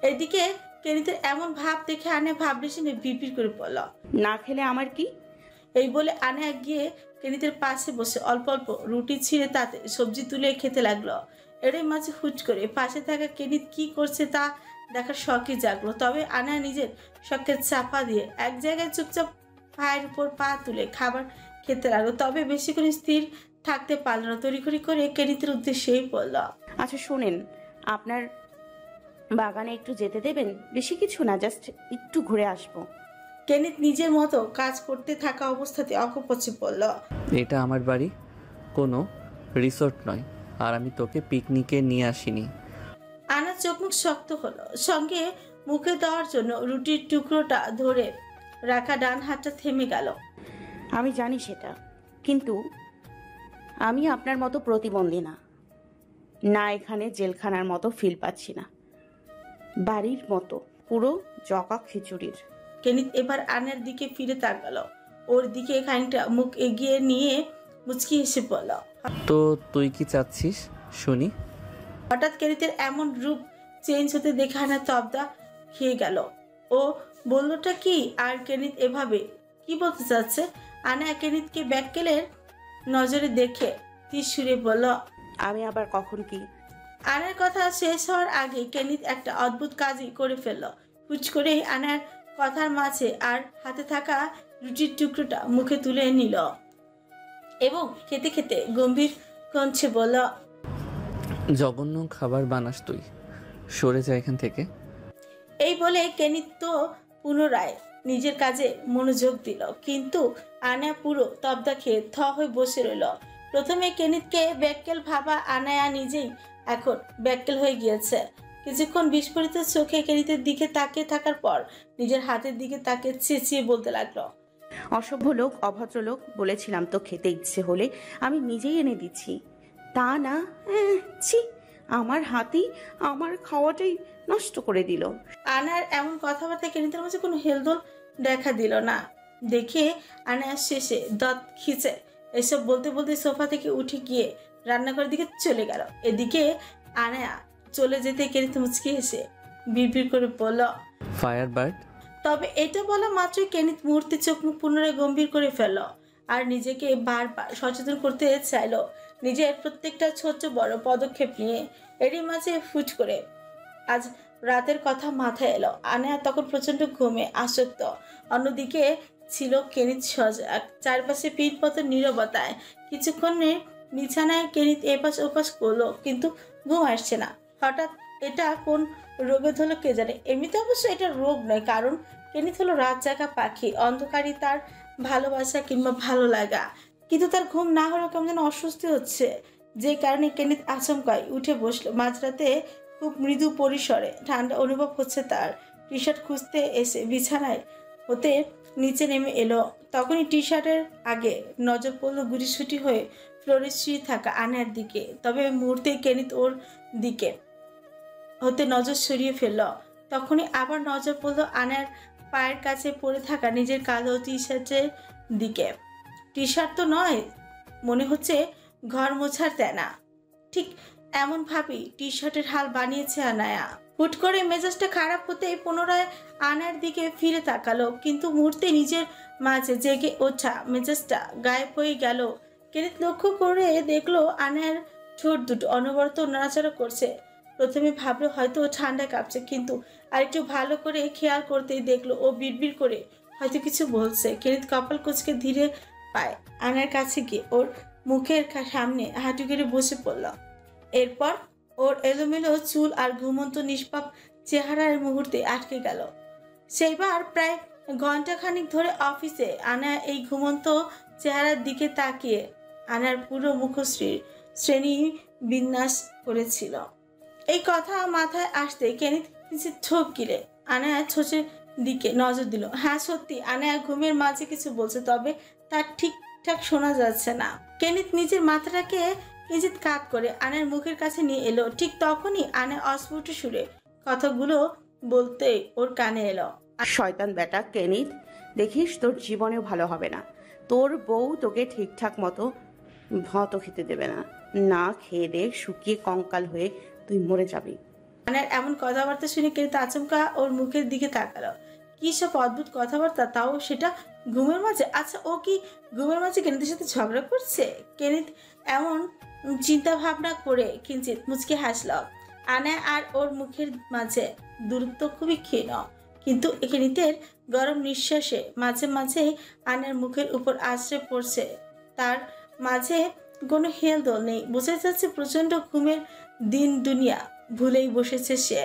এদিকে কেনিতের এমন ভাব দেখে আনায়া ভাবলে শুনে বিড়বিড় করে বলল, না খেলে আমার কি? এই বলে আনায়া গিয়ে কেনিতের পাশে বসে অল্প অল্প রুটি ছিঁড়ে তাতে সবজি তুলে খেতে লাগলো। এরই মাঝে হুট করে পাশে থাকা কেনিত কি করছে তা দেখার শখই জাগলো। তবে আনায়া নিজের শখকে চাপা দিয়ে এক জায়গায় চুপচাপ পায়ের উপর পা তুলে খাবার খেতে লাগলো। তবে বেশি করে স্থির থাকতে পারল না, তড়িঘড়ি করে কেনিতের উদ্দেশ্যেই বলল, আচ্ছা শোনেন, আপনার বাগানে একটু যেতে দেবেন? বেশি কিছু না, জাস্ট একটু ঘুরে আসবো। কেনিত নিজের মতো কাজ করতে থাকা অবস্থাতে অকপচে বলল, এটা আমার বাড়ি, কোনো রিসোর্ট নয়। আর আমি তোকে পিকনিকে নিয়ে আসিনি। আনার চোখ মুখ শক্ত হলো, সঙ্গে মুখে দেওয়ার জন্য রুটির টুকরোটা ধরে রাখা ডান হাতটা থেমে গেল। আমি জানি সেটা, কিন্তু আমি আপনার মতো প্রতিবন্ধী না। না এখানে জেলখানার মতো ফিল পাচ্ছি না, বাড়ির মতো পুরো জকা খিচুড়ির। কেনিত এবার আনার দিকে ফিরে তাকালো, ওর দিকে খানিকটা মুখ এগিয়ে নিয়ে মুচকি হেসে বলল। তো তুই কি চাচ্ছিস শুনি? হঠাৎ কেনিতের এমন রূপ চেঞ্জ হতে দেখে আনা তবদা খেয়ে গেল। ও বললটা কি? আর কেনিত এভাবে কি বলতে চাচ্ছে? আনা কেনিতকে ব্যাককেলের নজরে দেখে তীর বলল, আমি আবার কখন কি? আনার কথা শেষ হওয়ার আগে কেনিত একটা অদ্ভুত কাজই করে ফেলল। হুট করেই আনার কথার মাঝে আর হাতে থাকা রুটির টুকরোটা মুখে তুলে নিল এবং খেতে খেতে গম্ভীর কণ্ঠে বলল, জঘন্য খাবার বানাস তুই, সরে যা এখান থেকে। এই বলে কেনিত তো পুনরায় নিজের কাজে মনোযোগ দিল, কিন্তু আনা পুরো তবদা খেয়ে থ হয়ে বসে রইল। প্রথমে কেনিতকে ব্যাককেল ভাবা আনায়া নিজেই এখন ব্যাককেল হয়ে গিয়েছে। কিছুক্ষণ বিস্ফোরিত চোখে কেনিতের দিকে তাকিয়ে থাকার পর নিজের হাতের দিকে তাকিয়ে চেঁচিয়ে বলতে লাগলো, অসভ্য লোক, অভদ্র লোক, বলেছিলাম তো খেতে ইচ্ছে হলে আমি নিজেই এনে দিচ্ছি, তা না ছি, আমার হাতেই আমার খাওয়াটাই নষ্ট করে দিল। আনার এমন কথাবার্তা কেনিতের মাঝে কোনো হেলদোল দেখা দিল না দেখে আনায়া শেষে দাঁত খিচে এসব বলতে বলতে সোফা থেকে উঠে গিয়ে রান্নাঘরের দিকে চলে গেল। এদিকে আনায়া চলে যেতে কেনিত মুচকি এসে বিড়বিড় করে বলল, ফায়ার বার্ড। তবে এটা বলা মাত্রই কেনিত মুহূর্তে চোখ মুখ পুনরায় গম্ভীর করে ফেলল আর নিজেকে বারবার সচেতন করতে চাইল নিজের প্রত্যেকটা ছোট বড় পদক্ষেপ নিয়ে। এরই মাঝে ফুট করে আজ রাতের কথা মাথায় এলো। আনায়া তখন প্রচন্ড ঘুমে আসক্ত, অন্যদিকে ছিল কেনিত সজাগ, চারপাশে পিঠপথ নীরবতায়। কিছুক্ষণে বিছানায় কেনিত এপাশ ওপাশ করলো, কিন্তু ঘুম আসছে না। হঠাৎ এটা কোন রোগে ধরলো কে জানে। এমনিতে অবশ্য এটা রোগ নয়, কারণ কেনিত হলো রাত জাগা পাখি, অন্ধকারই তার ভালোবাসা কিংবা ভালো লাগা। কিন্তু তার ঘুম না হলেও কেমন যেন অস্বস্তি হচ্ছে, যে কারণে কেনিত আচমকায় উঠে বসলো। মাঝরাতে খুব মৃদু পরিসরে ঠান্ডা অনুভব হচ্ছে তার। টি শার্ট খুঁজতে এসে বিছানায় হতে নিচে নেমে এলো। তখনই টি শার্টের আগে নজর পড়লো গুটিসুটি হয়ে ফ্লোরে শুয়ে থাকা আনার দিকে। তবে মুহূর্তে কেনিত ওর দিকে হতে নজর সরিয়ে ফেলল। তখনই আবার নজর পড়লো আনার পায়ের কাছে পড়ে থাকা নিজের কালো টি শার্টের দিকে। টি শার্ট তো নয়, মনে হচ্ছে ঘর মোছার তেনা। ঠিক এমন ভাবেই টি শার্টের হাল বানিয়েছে আনায়া। হুট করে মেজাজটা খারাপ হতে পুনরায় আনার দিকে ফিরে তাকালো, কিন্তু মুহূর্তে নিজের মাঝে জেগে ওঠা মেজাজটা গায়েব হয়ে গেল। কেনিত লক্ষ্য করে দেখলো আনার ঠোঁট দুটো অনবরত নাড়াচাড়া করছে। প্রথমে ভাবলো হয়তো ও ঠান্ডায় কাঁপছে, কিন্তু আরেকটু ভালো করে খেয়াল করতেই দেখলো ও বিড়বিড় করে হয়তো কিছু বলছে। কেনিত কপাল কুঁচকে ধীরে পায় আনার কাছে গিয়ে ওর মুখের সামনে হাঁটু গেড়ে বসে পড়ল। এরপর ওর এলোমেলো চুল আর ঘুমন্ত নিষ্পাপ চেহারার মুহূর্তে আটকে গেল। সেইবার প্রায় ঘন্টাখানিক ধরে অফিসে আনা এই ঘুমন্ত চেহারার দিকে তাকিয়ে আনার পুরো মুখশ্রীর শ্রেণী বিন্যাস করেছিল। এই কথা মাথায় আসতে কেনিত কিছু ঠোক গিলে আনায়া ছোচের দিকে নজর দিল। হ্যাঁ সত্যি, আনায়া ঘুমের মাঝে কিছু বলছে, তবে তার ঠিক ঠিকঠাক শোনা যাচ্ছে না। কেনিত নিজের মাথাটাকে কিঞ্চিত কাত করে আনার মুখের কাছে নিয়ে এলো। ঠিক তখনই আনা অস্ফুট সুরে কথাগুলো বলতে ওর কানে এলো। শয়তান বেটা কেনিত, দেখিস তোর জীবনেও ভালো হবে না। তোর বউ তোকে ঠিকঠাক মতো ভাতও খেতে দেবে না। না খেয়ে দে শুকিয়ে কঙ্কাল হয়ে তুই মরে যাবি। আনার এমন কথাবার্তা শুনে কেনিত আচমকা ওর মুখের দিকে তাকালো। কি সব অদ্ভুত কথাবার্তা, তাও সেটা ঘুমের মাঝে। আচ্ছা, ও কি ঘুমের মাঝে কেনিতের সাথে ঝগড়া করছে? কেনিত এমন চিন্তা ভাবনা করে কিঞ্চিত মুচকে হাসল। আনা আর ওর মুখের মাঝে দূরত্ব খুবই ক্ষীণ, কিন্তু কেনিতের গরম নিঃশ্বাসে মাঝে মাঝে আনার মুখের উপর আশ্রয় পড়ছে। তার মাঝে কোনো হেলদোল নেই, বোঝা যাচ্ছে প্রচন্ড ঘুমের দিন দুনিয়া ভুলেই বসেছে সে।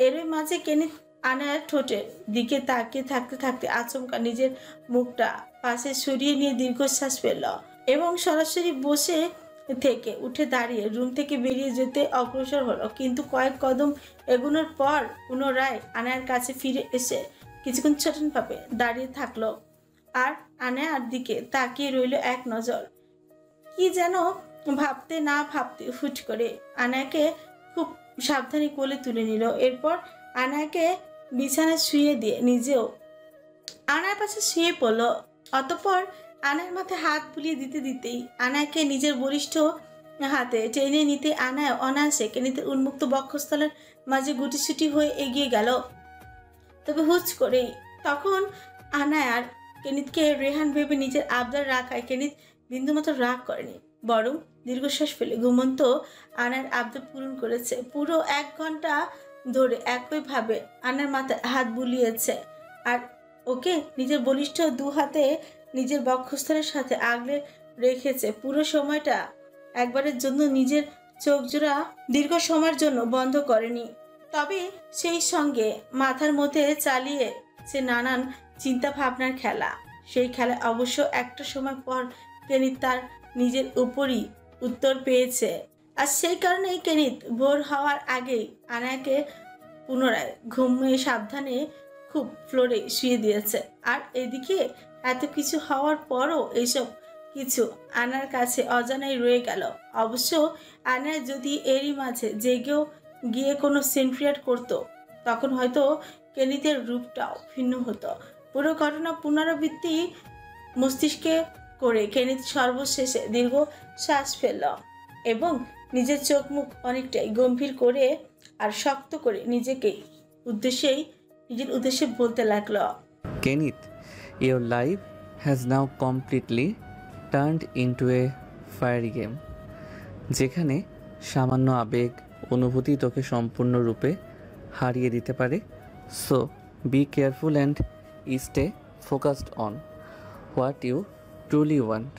এরই মাঝে কেনিত আনার ঠোঁটের দিকে তাকিয়ে থাকতে থাকতে আচমকা নিজের মুখটা পাশে সরিয়ে নিয়ে দীর্ঘশ্বাস ফেলল এবং সরাসরি বসে থেকে উঠে দাঁড়িয়ে রুম থেকে বেরিয়ে যেতে অগ্রসর হলো। কিন্তু কয়েক কদম এগোনোর পর পুনরায় আনার কাছে ফিরে এসে কিছুক্ষণ ছোটনভাবে দাঁড়িয়ে থাকলো আর আনার দিকে তাকিয়ে রইল এক নজর। কি যেন ভাবতে না ভাবতে হুট করে আনাকে খুব সাবধানে কোলে তুলে নিল। এরপর আনাকে বিছানায় শুয়ে দিয়ে নিজেও আনার পাশে শুয়ে পড়ল। অতঃপর আনার মাথায় হাত বুলিয়ে দিতে দিতেই আনাকে নিজের বলিষ্ঠ হাতে টেনে নিতে আনা অনায়াসে কেনিতের উন্মুক্ত বক্ষস্থলের মাঝে গুটিসুটি হয়ে এগিয়ে গেল। তবে হুচ করেই তখন আনা আর কেনিতকে রেহান ভেবে নিজের আবদার রাখায় কেনিত বিন্দুমাত্র রাগ করেনি, বরং দীর্ঘশ্বাস ফেলে ঘুমন্ত আনার আবদার পূরণ করেছে। পুরো 1 ঘন্টা ধরে একইভাবে আনার মাথায় হাত বুলিয়েছে আর ওকে নিজের বলিষ্ঠ 2 হাতে নিজের বক্ষস্থলের সাথে আগলে রেখেছে। পুরো সময়টা একবারের জন্য নিজের চোখ জোড়া দীর্ঘ সময়ের জন্য বন্ধ করেনি। তবে সেই সঙ্গে মাথার মধ্যে চালিয়ে সে নানান চিন্তা ভাবনার খেলা। সেই খেলা অবশ্য একটা সময় পর কেনিত তার নিজের উপরই উত্তর পেয়েছে। আর সেই কারণেই কেনিত ভোর হওয়ার আগেই আনাকে পুনরায় ঘুমিয়ে সাবধানে খুব ফ্লোরে শুয়ে দিয়েছে। আর এদিকে এত কিছু হওয়ার পরও এইসব কিছু আনার কাছে অজানাই রয়ে গেল। অবশ্য আনার যদি এরই মাঝে জেগেও গিয়ে কোনো সিনক্রিয়েট করতো, তখন হয়তো কেনিতের রূপটাও ভিন্ন হতো। পুরো ঘটনা পুনরাবৃত্তি মস্তিষ্কে করে কেনিত সর্বশেষে দীর্ঘ শ্বাস ফেলল এবং নিজের চোখ মুখ অনেকটাই গম্ভীর করে আর শক্ত করে নিজের উদ্দেশ্যে বলতে লাগলো, কেনিত, your life has now completely turned into a fiery game, যেখানে সামান্য আবেগ অনুভূতি তোকে সম্পূর্ণরূপে হারিয়ে দিতে পারে। So be careful and stay focused on what you truly want.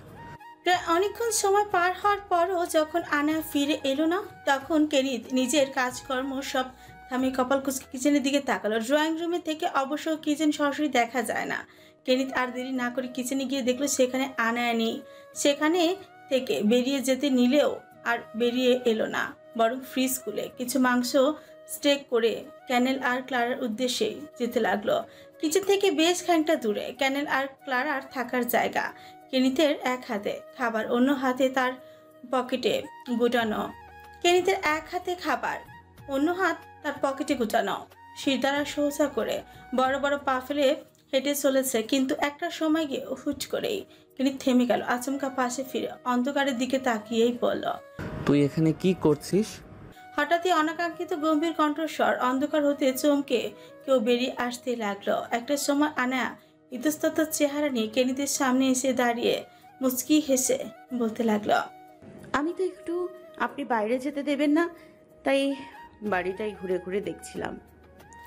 প্রায় অনেকক্ষণ সময় পার হওয়ার পরও যখন আনা ফিরে এলো না, তখন কেনিত নিজের কাজকর্ম সব থামিয়ে কপাল কুঁচকে কিচেনের দিকে তাকালো। ড্রয়িং রুমে থেকে অবশ্য কিচেন সরাসরি দেখা যায় না। কেনিত আর দেরি না করে কিচেনে গিয়ে দেখলো সেখানে আনা নেই। সেখানে থেকে বেরিয়ে যেতে নিলেও আর বেরিয়ে এলো না, বরং ফ্রিজ খুলে কিছু মাংস স্টেক করে ক্যানেল আর ক্লারার উদ্দেশ্যে যেতে লাগলো। কিচেন থেকে বেশ খানিকটা দূরে ক্যানেল আর ক্লারার থাকার জায়গা। কেনিতের এক হাতে খাবার, অন্য হাতে তার পকেটে গুটানো। কেনিতের এক হাতে খাবার, অন্য হাত তার পকেটে গুটানো। শিরদাঁড়া সোজা করে বড় বড় পা ফেলে হেঁটে চলেছে, কিন্তু একটা সময় গিয়ে হুট করেই কেনিত থেমে গেল। আচমকা পাশে ফিরে অন্ধকারের দিকে তাকিয়েই বলল, তুই এখানে কি করছিস? হঠাৎই অনাকাঙ্ক্ষিত গম্ভীর কণ্ঠস্বর অন্ধকার হতে চমকে কেউ বেরিয়ে আসতে লাগলো। একটা সময় আনা ইতস্তত চেহারা নিয়ে কেনিতের সামনে এসে দাঁড়িয়ে মুচকি হেসে বলতে লাগলো, আমি তো একটু আপনি বাইরে যেতে দেবেন না, তাই বাড়িটাই ঘুরে ঘুরে দেখছিলাম।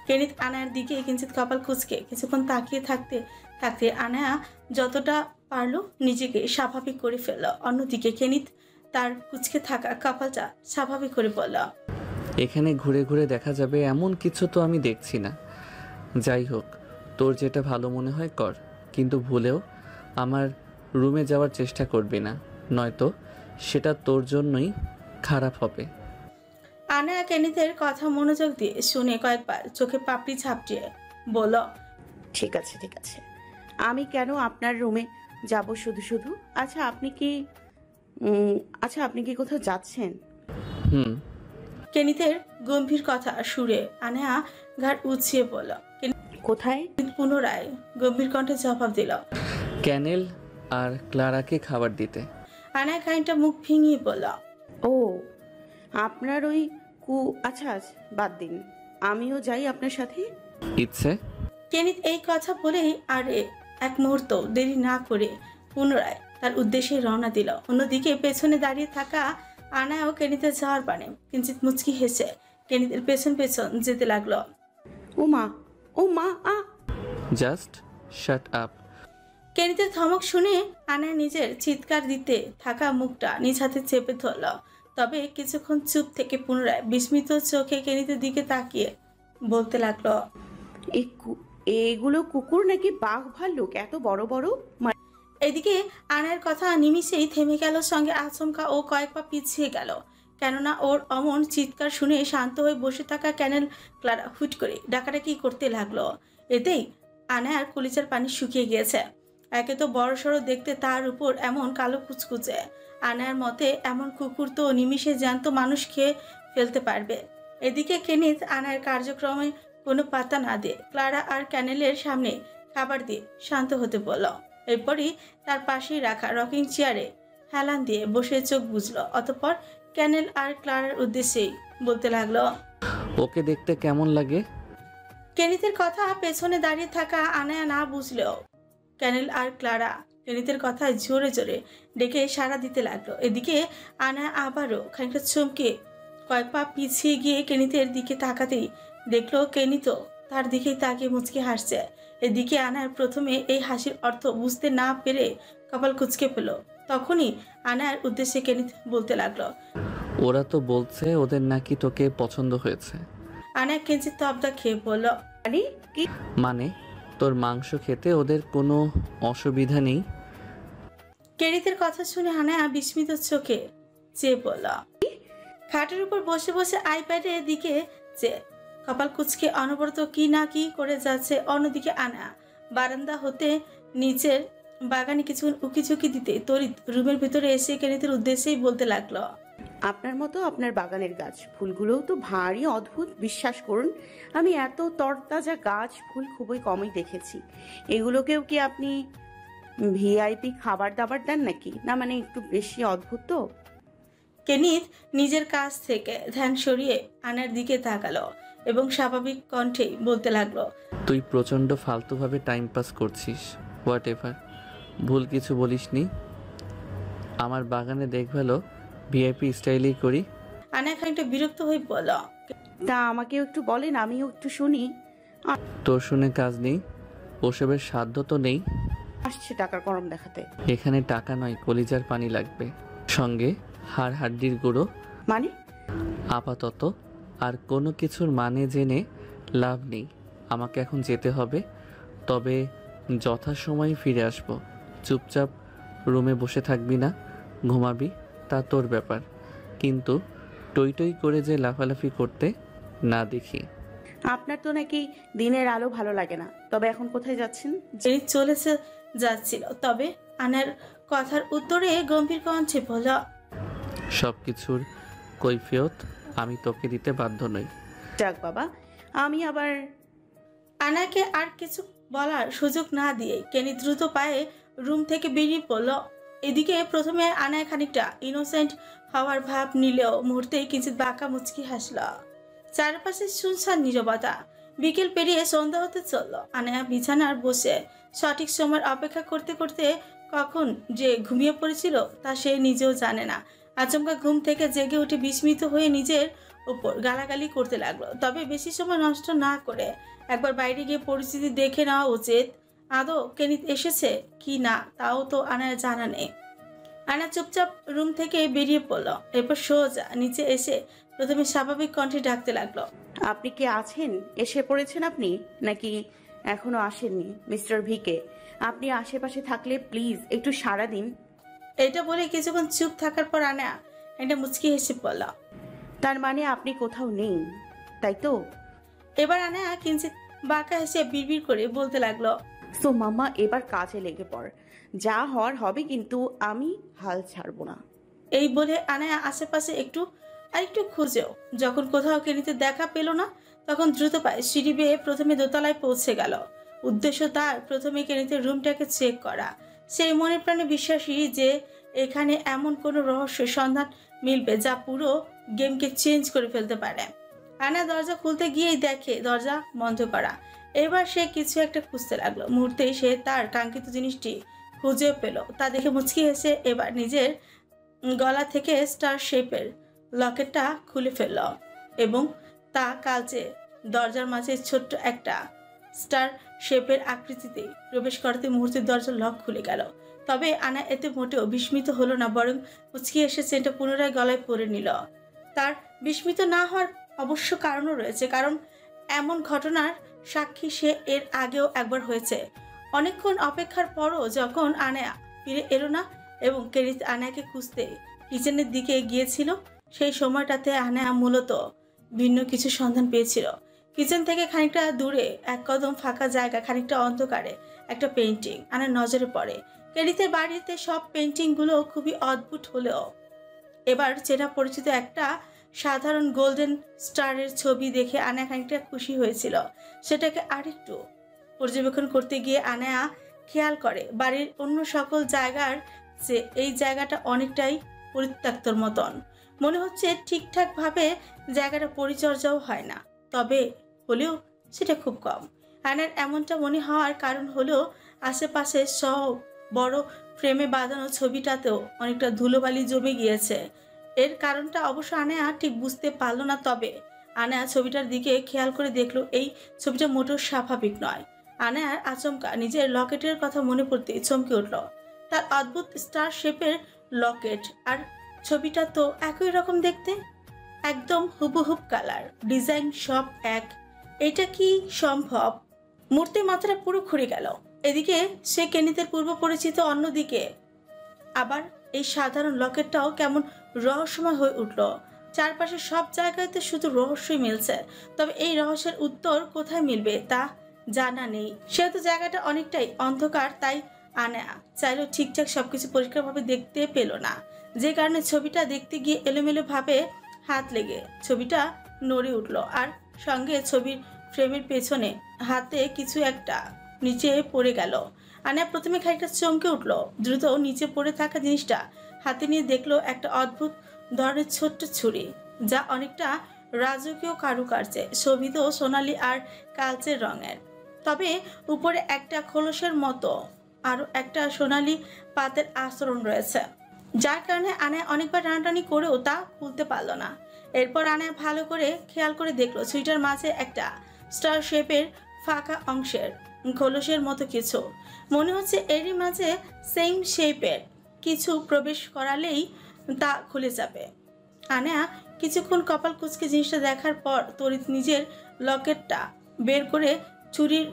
কেনিত আনার দিকে কিঞ্চিত কপাল কুঁচকে কিছুক্ষণ তাকিয়ে থাকতে থাকতে আনা যতটা পারলো নিজেকে স্বাভাবিক করে ফেলল। অন্যদিকে কেনিত তার কুঁচকে থাকা কপালটা স্বাভাবিক করে বলল, এখানে ঘুরে ঘুরে দেখা যাবে এমন কিছু তো আমি দেখছি না। যাই হোক, তোর যেটা ভালো মনে হয় কর, কিন্তু ভুলেও আমার রুমে যাওয়ার চেষ্টা করবি না, নয়তো সেটা তোর জন্যই খারাপ হবে। আনা কেনিতের কথা মনোযোগ দিয়ে শুনে কয়েকবার চোখে পাপড়ি ঝাপটিয়ে বলল, ঠিক আছে ঠিক আছে, আমি কেন আপনার রুমে যাব শুধু শুধু? আচ্ছা আপনি কি আচ্ছা আপনি কি কোথাও যাচ্ছেন? হুম। কেনিতের গম্ভীর কথা শুনে আনেহা ঘাড় উঁচিয়ে বলল। কোথায়? কেনিত পুনরায় গম্ভীর কণ্ঠে জবাব দিল। ক্যানেল আর ক্লারাকে খাবার দিতে। আনেহা খানিকটা মুখ ভেঙিয়ে বলল। ও আপনার ওই আচ্ছা আচ্ছা, বাদ দিন, আমিও যাই আপনার সাথে। ইচ্ছে? কেনিত এই কথা বলেই আর এক মুহূর্ত দেরি না করে পুনরায় তার উদ্দেশ্যে রওনা দিল। অন্যদিকে পেছনে দাঁড়িয়ে থাকা আনায়াও কেনিতের যাওয়ার পানে কিঞ্চিত মুচকি হেসে কেনিতের পেছন পেছন যেতে লাগলো। ও মা আ জাস্ট শাট আপ। কেনিতের ধমক শুনে আনায়া নিজের চিৎকার দিতে থাকা মুখটা নিজ হাতে চেপে ধরল। তবে কিছুক্ষণ চুপ থেকে পুনরায় বিস্মিত চোখে কেনিতের দিকে তাকিয়ে বলতে লাগলো। এগুলো কুকুর নাকি বাঘ ভাল্লুক এত বড় বড়? এদিকে আনায়ের কথা নিমিষেই থেমে গেল, সঙ্গে আচমকা ও কয়েক পা পিছিয়ে গেল। কেননা ওর অমন চিৎকার শুনে শান্ত হয়ে বসে থাকা ক্যানেল ক্লারা হুট করে ডাকাডাকি করতে লাগলো। এতেই আনায়ার কলিজার পানি শুকিয়ে গিয়েছে। একে তো বড়সড় দেখতে, তার উপর এমন কালো কুচকুচে। আনায়ার মতে এমন কুকুর তো নিমিষে জ্যান্ত মানুষ খেয়ে ফেলতে পারবে। এদিকে কেনিত আনায়ার কার্যক্রমে কোনো পাত্তা না দিয়ে ক্লারা আর ক্যানেলের সামনে খাবার দিয়ে শান্ত হতে বলল। এরপরই তার পাশেই রাখা রকিং চেয়ারে হেলান দিয়ে বসে চোখ বুঝলো। অতঃপর ক্যানেল আর ক্লারার উদ্দেশ্যেই বলতে লাগলো। ওকে দেখতে কেমন লাগে? কেনিতের কথা পেছনে দাঁড়িয়ে থাকা আনায়া না বুঝলেও ক্যানেল আর ক্লারা কেনিতের কথায় জোরে জোরে ডেকে সাড়া দিতে লাগলো। এদিকে আনায়া আবারও খানিকটা চমকে কয়েক পা পিছিয়ে গিয়ে কেনিতের দিকে তাকাতেই দেখলো কেনিত তার দিকেই তাকিয়ে মুচকি হাসছে। এদিকে আনায়ার প্রথমে এই হাসির অর্থ বুঝতে না পেরে কপাল কুঁচকে পেল। তখনই আনায়ার উদ্দেশ্যে কেনিত বলতে লাগলো। ওরা তো বলছে ওদের নাকি তোকে পছন্দ হয়েছে। আনায়া কিঞ্চিত তবদা খেয়ে বলল। আরে কি মানে তোর মাংস খেতে ওদের কোনো অসুবিধা নেই? কেনিতের কথা শুনে আনায়া বিস্মিত চোখে চেয়ে বলল। খাটের উপর বসে বসে আইপ্যাডের দিকে চেয়ে কপাল কুচকে অনবরত কি না কি করে যাচ্ছে। অন্যদিকে আনায়া বারান্দা হতে নিচের বাগানে কিছুক্ষণ উকিঝুঁকি দিতে তড়িৎ রুমের ভিতরে এসে কেনিতের উদ্দেশ্যেই বলতে লাগলো। আপনার মতো আপনার বাগানের গাছ ফুলগুলোও তো ভারী অদ্ভুত, বিশ্বাস করুন। আমি এত তরতাজা গাছ ফুল খুবই কমই দেখেছি। এগুলোকেও কি আপনি ভিআইপি খাবার দাবার দেন নাকি? না মানে একটু বেশি অদ্ভুত তো। কেনিত নিজের কাছ থেকে ধ্যান সরিয়ে আনার দিকে তাকালো এবং স্বাভাবিক কণ্ঠেই বলতে লাগলো। তুই প্রচণ্ড ফালতুভাবে টাইম পাস করছিস। হোয়াট এভার, ভুল কিছু বলিসনি। আমার বাগানে দেখভালও ভিআইপি স্টাইলেই করি। আনা খানিকটা বিরক্ত হয়ে বলল। তা আমাকেও একটু বলেন, আমিও একটু শুনি। তোর শুনে কাজ নেই, ওসবের সাধ্য তো নেই। আসছে টাকার গরম দেখাতে। এখানে টাকা নয়, কলিজার পানি লাগবে, সঙ্গে হাড় হাড্ডির গুঁড়ো। মানে? আপাতত আর কোনো কিছুর মানে জেনে লাভ নেই। আমাকে এখন যেতে হবে, তবে যথাসময়ে ফিরে আসব। চুপচাপ রুমে বসে থাকবি না, ঘুমাবি, তা তোর ব্যাপার। কিন্তু টই টই করে যে লাফালাফি করতে না দেখি। আপনার তো নাকি দিনের আলো ভালো লাগে না। তবে এখন কোথায় যাচ্ছেন? যিনি চলেছে যাচ্ছিল, তবে আনার কথার উত্তরে গম্ভীর কণ্ঠে বলল। সব কিছুর কৈফিয়ত আমি তোকে দিতে বাধ্য নই। যাক বাবা, আমি আবার। আনাকে আর কিছু বলার সুযোগ না দিয়ে কেনি দ্রুত পায়ে রুম থেকে বেরিয়ে পড়ল। এদিকে প্রথমে আনায় খানিকটা ইনোসেন্ট হওয়ার ভাব নিলেও মুহূর্তেই কিঞ্চিত বাঁকা মুচকি হাসল। চারপাশে শুনশান নীরবতা। বিকেল পেরিয়ে সন্ধ্যা হতে চলল। আনায়া বিছানার বসে সঠিক সময়ের অপেক্ষা করতে করতে কখন যে ঘুমিয়ে পড়েছিল তা সে নিজেও জানে না। আচমকা ঘুম থেকে জেগে উঠে বিস্মিত হয়ে নিজের উপর গালাগালি করতে লাগলো। তবে বেশি সময় নষ্ট না করে একবার বাইরে গিয়ে পরিস্থিতি দেখে নেওয়া উচিত। আদৌ কেনিত এসেছে কি না তাও তো আনার জানা নেই। আনা চুপচাপ রুম থেকে বেরিয়ে পড়ল। এরপর সোজা নিচে এসে প্রথমে স্বাভাবিক কণ্ঠে ডাকতে লাগলো। আপনি কি আছেন? এসে পড়েছেন আপনি নাকি এখনো আসেননি? মিস্টার ভিকে, আপনি আশেপাশে থাকলে প্লিজ একটু সাড়া দিন। এটা বলে কিছুক্ষণ চুপ থাকার পর আনা একটা মুচকি হেসে পড়ল। তার মানে আপনি কোথাও নেই, তাই তো? এবার আনা কিঞ্চিত বাঁকা হেসে বিড়বিড় করে বলতে লাগলো। সো মাম্মা, এবার কাজে লেগে পড়। যা হওয়ার হবে, কিন্তু আমি হাল ছাড়বো না। এই বলে আনায়া আশেপাশে একটু খুঁজেও যখন কোথাও কেনিতে দেখা পেল না, তখন দ্রুত পায়ে সিঁড়ি বেয়ে প্রথমে দোতলায় পৌঁছে গেল। উদ্দেশ্য তার প্রথমে কেনিতের রুমটাকে চেক করা। সেই মনে প্রাণে বিশ্বাসী যে এখানে এমন কোনো রহস্যের সন্ধান মিলবে যা পুরো গেমকে চেঞ্জ করে ফেলতে পারে। আনা দরজা খুলতে গিয়েই দেখে দরজা বন্ধ করা। এবার সে কিছু একটা খুঁজতে লাগলো। মুহূর্তেই সে তার কাঙ্ক্ষিত জিনিসটি খুঁজে পেল। তা দেখে মুচকি হেসে এবার নিজের গলা থেকে স্টার শেপের লকেটটা খুলে ফেলল এবং তা কালচে দরজার মাঝে ছোট্ট একটা স্টার শেপের আকৃতিতে প্রবেশ করতে মুহূর্তে দরজার লক খুলে গেল। তবে আনা এতে মোটেও বিস্মিত হলো না, বরং মুচকি এসে চেনটা পুনরায় গলায় পরে নিল। তার বিস্মিত না হওয়ার অবশ্য কারণও রয়েছে, কারণ এমন ঘটনার সাক্ষী সে এর আগেও একবার হয়েছে। অনেকক্ষণ অপেক্ষার পরও যখন আনা ফিরে এলো না এবং কেনিত আনাকে খুঁজতে কিচেনের দিকে গিয়েছিল, সেই সময়টাতে আনা মূলত ভিন্ন কিছু সন্ধান পেয়েছিল। কিচেন থেকে খানিকটা দূরে এক কদম ফাঁকা জায়গা, খানিকটা অন্ধকারে একটা পেন্টিং আনার নজরে পড়ে। কেনিতের বাড়িতে সব পেন্টিংগুলো খুবই অদ্ভুত হলেও এবার চেনা পরিচিত একটা সাধারণ গোল্ডেন স্টারের ছবি দেখে আনা খানিকটা খুশি হয়েছিল। সেটাকে আরেকটু পর্যবেক্ষণ করতে গিয়ে আনা খেয়াল করে বাড়ির অন্য সকল জায়গার যে এই জায়গাটা অনেকটাই পরিত্যক্তর মতন মনে হচ্ছে। ঠিকঠাকভাবে জায়গাটা পরিচর্যাও হয় না, তবে হলেও সেটা খুব কম। আনার এমনটা মনে হওয়ার কারণ হলো আশেপাশে সব বড় ফ্রেমে বাঁধানো ছবিটাতেও অনেকটা ধুলোবালি জমে গিয়েছে। এর কারণটা অবশ্য আনা ঠিক বুঝতে পারল না, তবে আনা ছবিটার দিকে খেয়াল করে দেখলো এই ছবিটা মোটেও স্বাভাবিক নয়। আনার আচমকা নিজের লকেটের কথা মনে পড়তে চমকে উঠল। তার অদ্ভুত স্টার শেপের লকেট আর ছবিটা তো একই রকম দেখতে, একদম হুবহুব কালার, ডিজাইন সব এক। এটা কি সম্ভব? মূর্তি মাথাটা পুরো ঘুরে গেল। এদিকে সে কেনিতের পূর্ব পরিচিত, অন্যদিকে আবার এই সাধারণ লকেটটাও কেমন রহস্যময় হয়ে উঠল। চারপাশে সব জায়গাতে শুধু রহস্যই মিলছে, তবে এই রহস্যের উত্তর কোথায় মিলবে তা জানা নেই। সেহেতু জায়গাটা অনেকটাই অন্ধকার, তাই আনা চাইলেও ঠিকঠাক সবকিছু পরিষ্কারভাবে দেখতে পেল না, যে কারণে ছবিটা দেখতে গিয়ে এলোমেলো ভাবে হাত লেগে ছবিটা নড়ে উঠল। আর সঙ্গে ছবির ফ্রেমের পেছনে হাতে কিছু একটা নিচে পড়ে গেল। আনা প্রথমে খানিকটা চমকে উঠল। দ্রুত নিচে পড়ে থাকা জিনিসটা হাতে নিয়ে দেখলো একটা অদ্ভুত ধরনের ছোট্ট ছুরি, যা অনেকটা রাজকীয় কারুকার্যে শোভিত, সোনালি আর কালচে রঙের। তবে উপরে একটা খোলসের মতো আরো একটা সোনালি পাতের আস্তরণ রয়েছে, যার কারণে আনা অনেকবার টানাটানি করেও তা খুলতে পারল না। এরপর আনা ভালো করে খেয়াল করে দেখলো ছুরিটার মাঝে একটা স্টার শেপের ফাঁকা অংশের খোলসের মতো কিছু। মনে হচ্ছে এরই মাঝে সেম শেপের কিছু প্রবেশ করালেই তা খুলে যাবে। আনা কিছুক্ষণ কপাল কুঁচকে জিনিসটা দেখার পর তড়িৎ নিজের লকেটটা বের করে ছুরির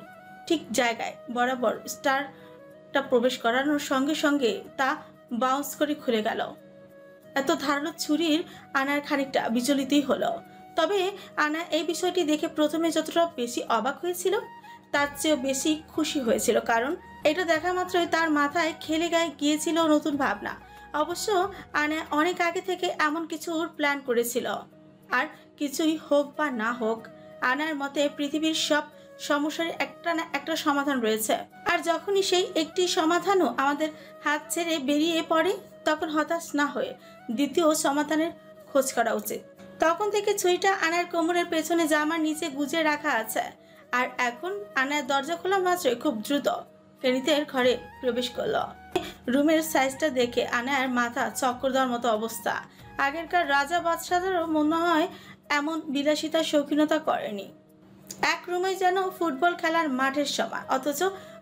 ঠিক জায়গায় বরাবর স্টারটা প্রবেশ করানোর সঙ্গে সঙ্গে তা বাউন্স করে খুলে গেল। এত ধারালো ছুরির আনার খানিকটা বিচলিতই হলো। তবে আনা এই বিষয়টি দেখে প্রথমে যতটা বেশি অবাক হয়েছিল তার চেয়েও বেশি খুশি হয়েছিল, কারণ এটা দেখা মাত্রই তার মাথায় খেলে গিয়েছিল নতুন ভাবনা। অবশ্য আনা অনেক আগে থেকে এমন কিছুর প্ল্যান করেছিল, আর কিছুই হোক বা না হোক আনার মতে পৃথিবীর সব সমস্যার একটা না একটা সমাধান রয়েছে। আর যখনই সেই একটি সমাধানও আমাদের হাত ছেড়ে বেরিয়ে পড়ে, তখন হতাশ না হয়ে দ্বিতীয় সমাধানের খোঁজ করা উচিত। তখন থেকে ছুরিটা আনার কোমরের পেছনে জামার নিচে গুজে রাখা আছে। আর এখন আনার দরজা খোলা মাত্রই খুব দ্রুত কেনিতের ঘরে প্রবেশ করলো। রুমের সাইজটা দেখে আনার মাথা চক্কর দেওয়ার মতো অবস্থা। আগেরকার রাজা বাদশাদেরও মনে হয় এমন বিলাসিতার শৌখিনতা করেনি। এক রুমে যেন ফুটবল খেলার মাঠের সমান, অথচ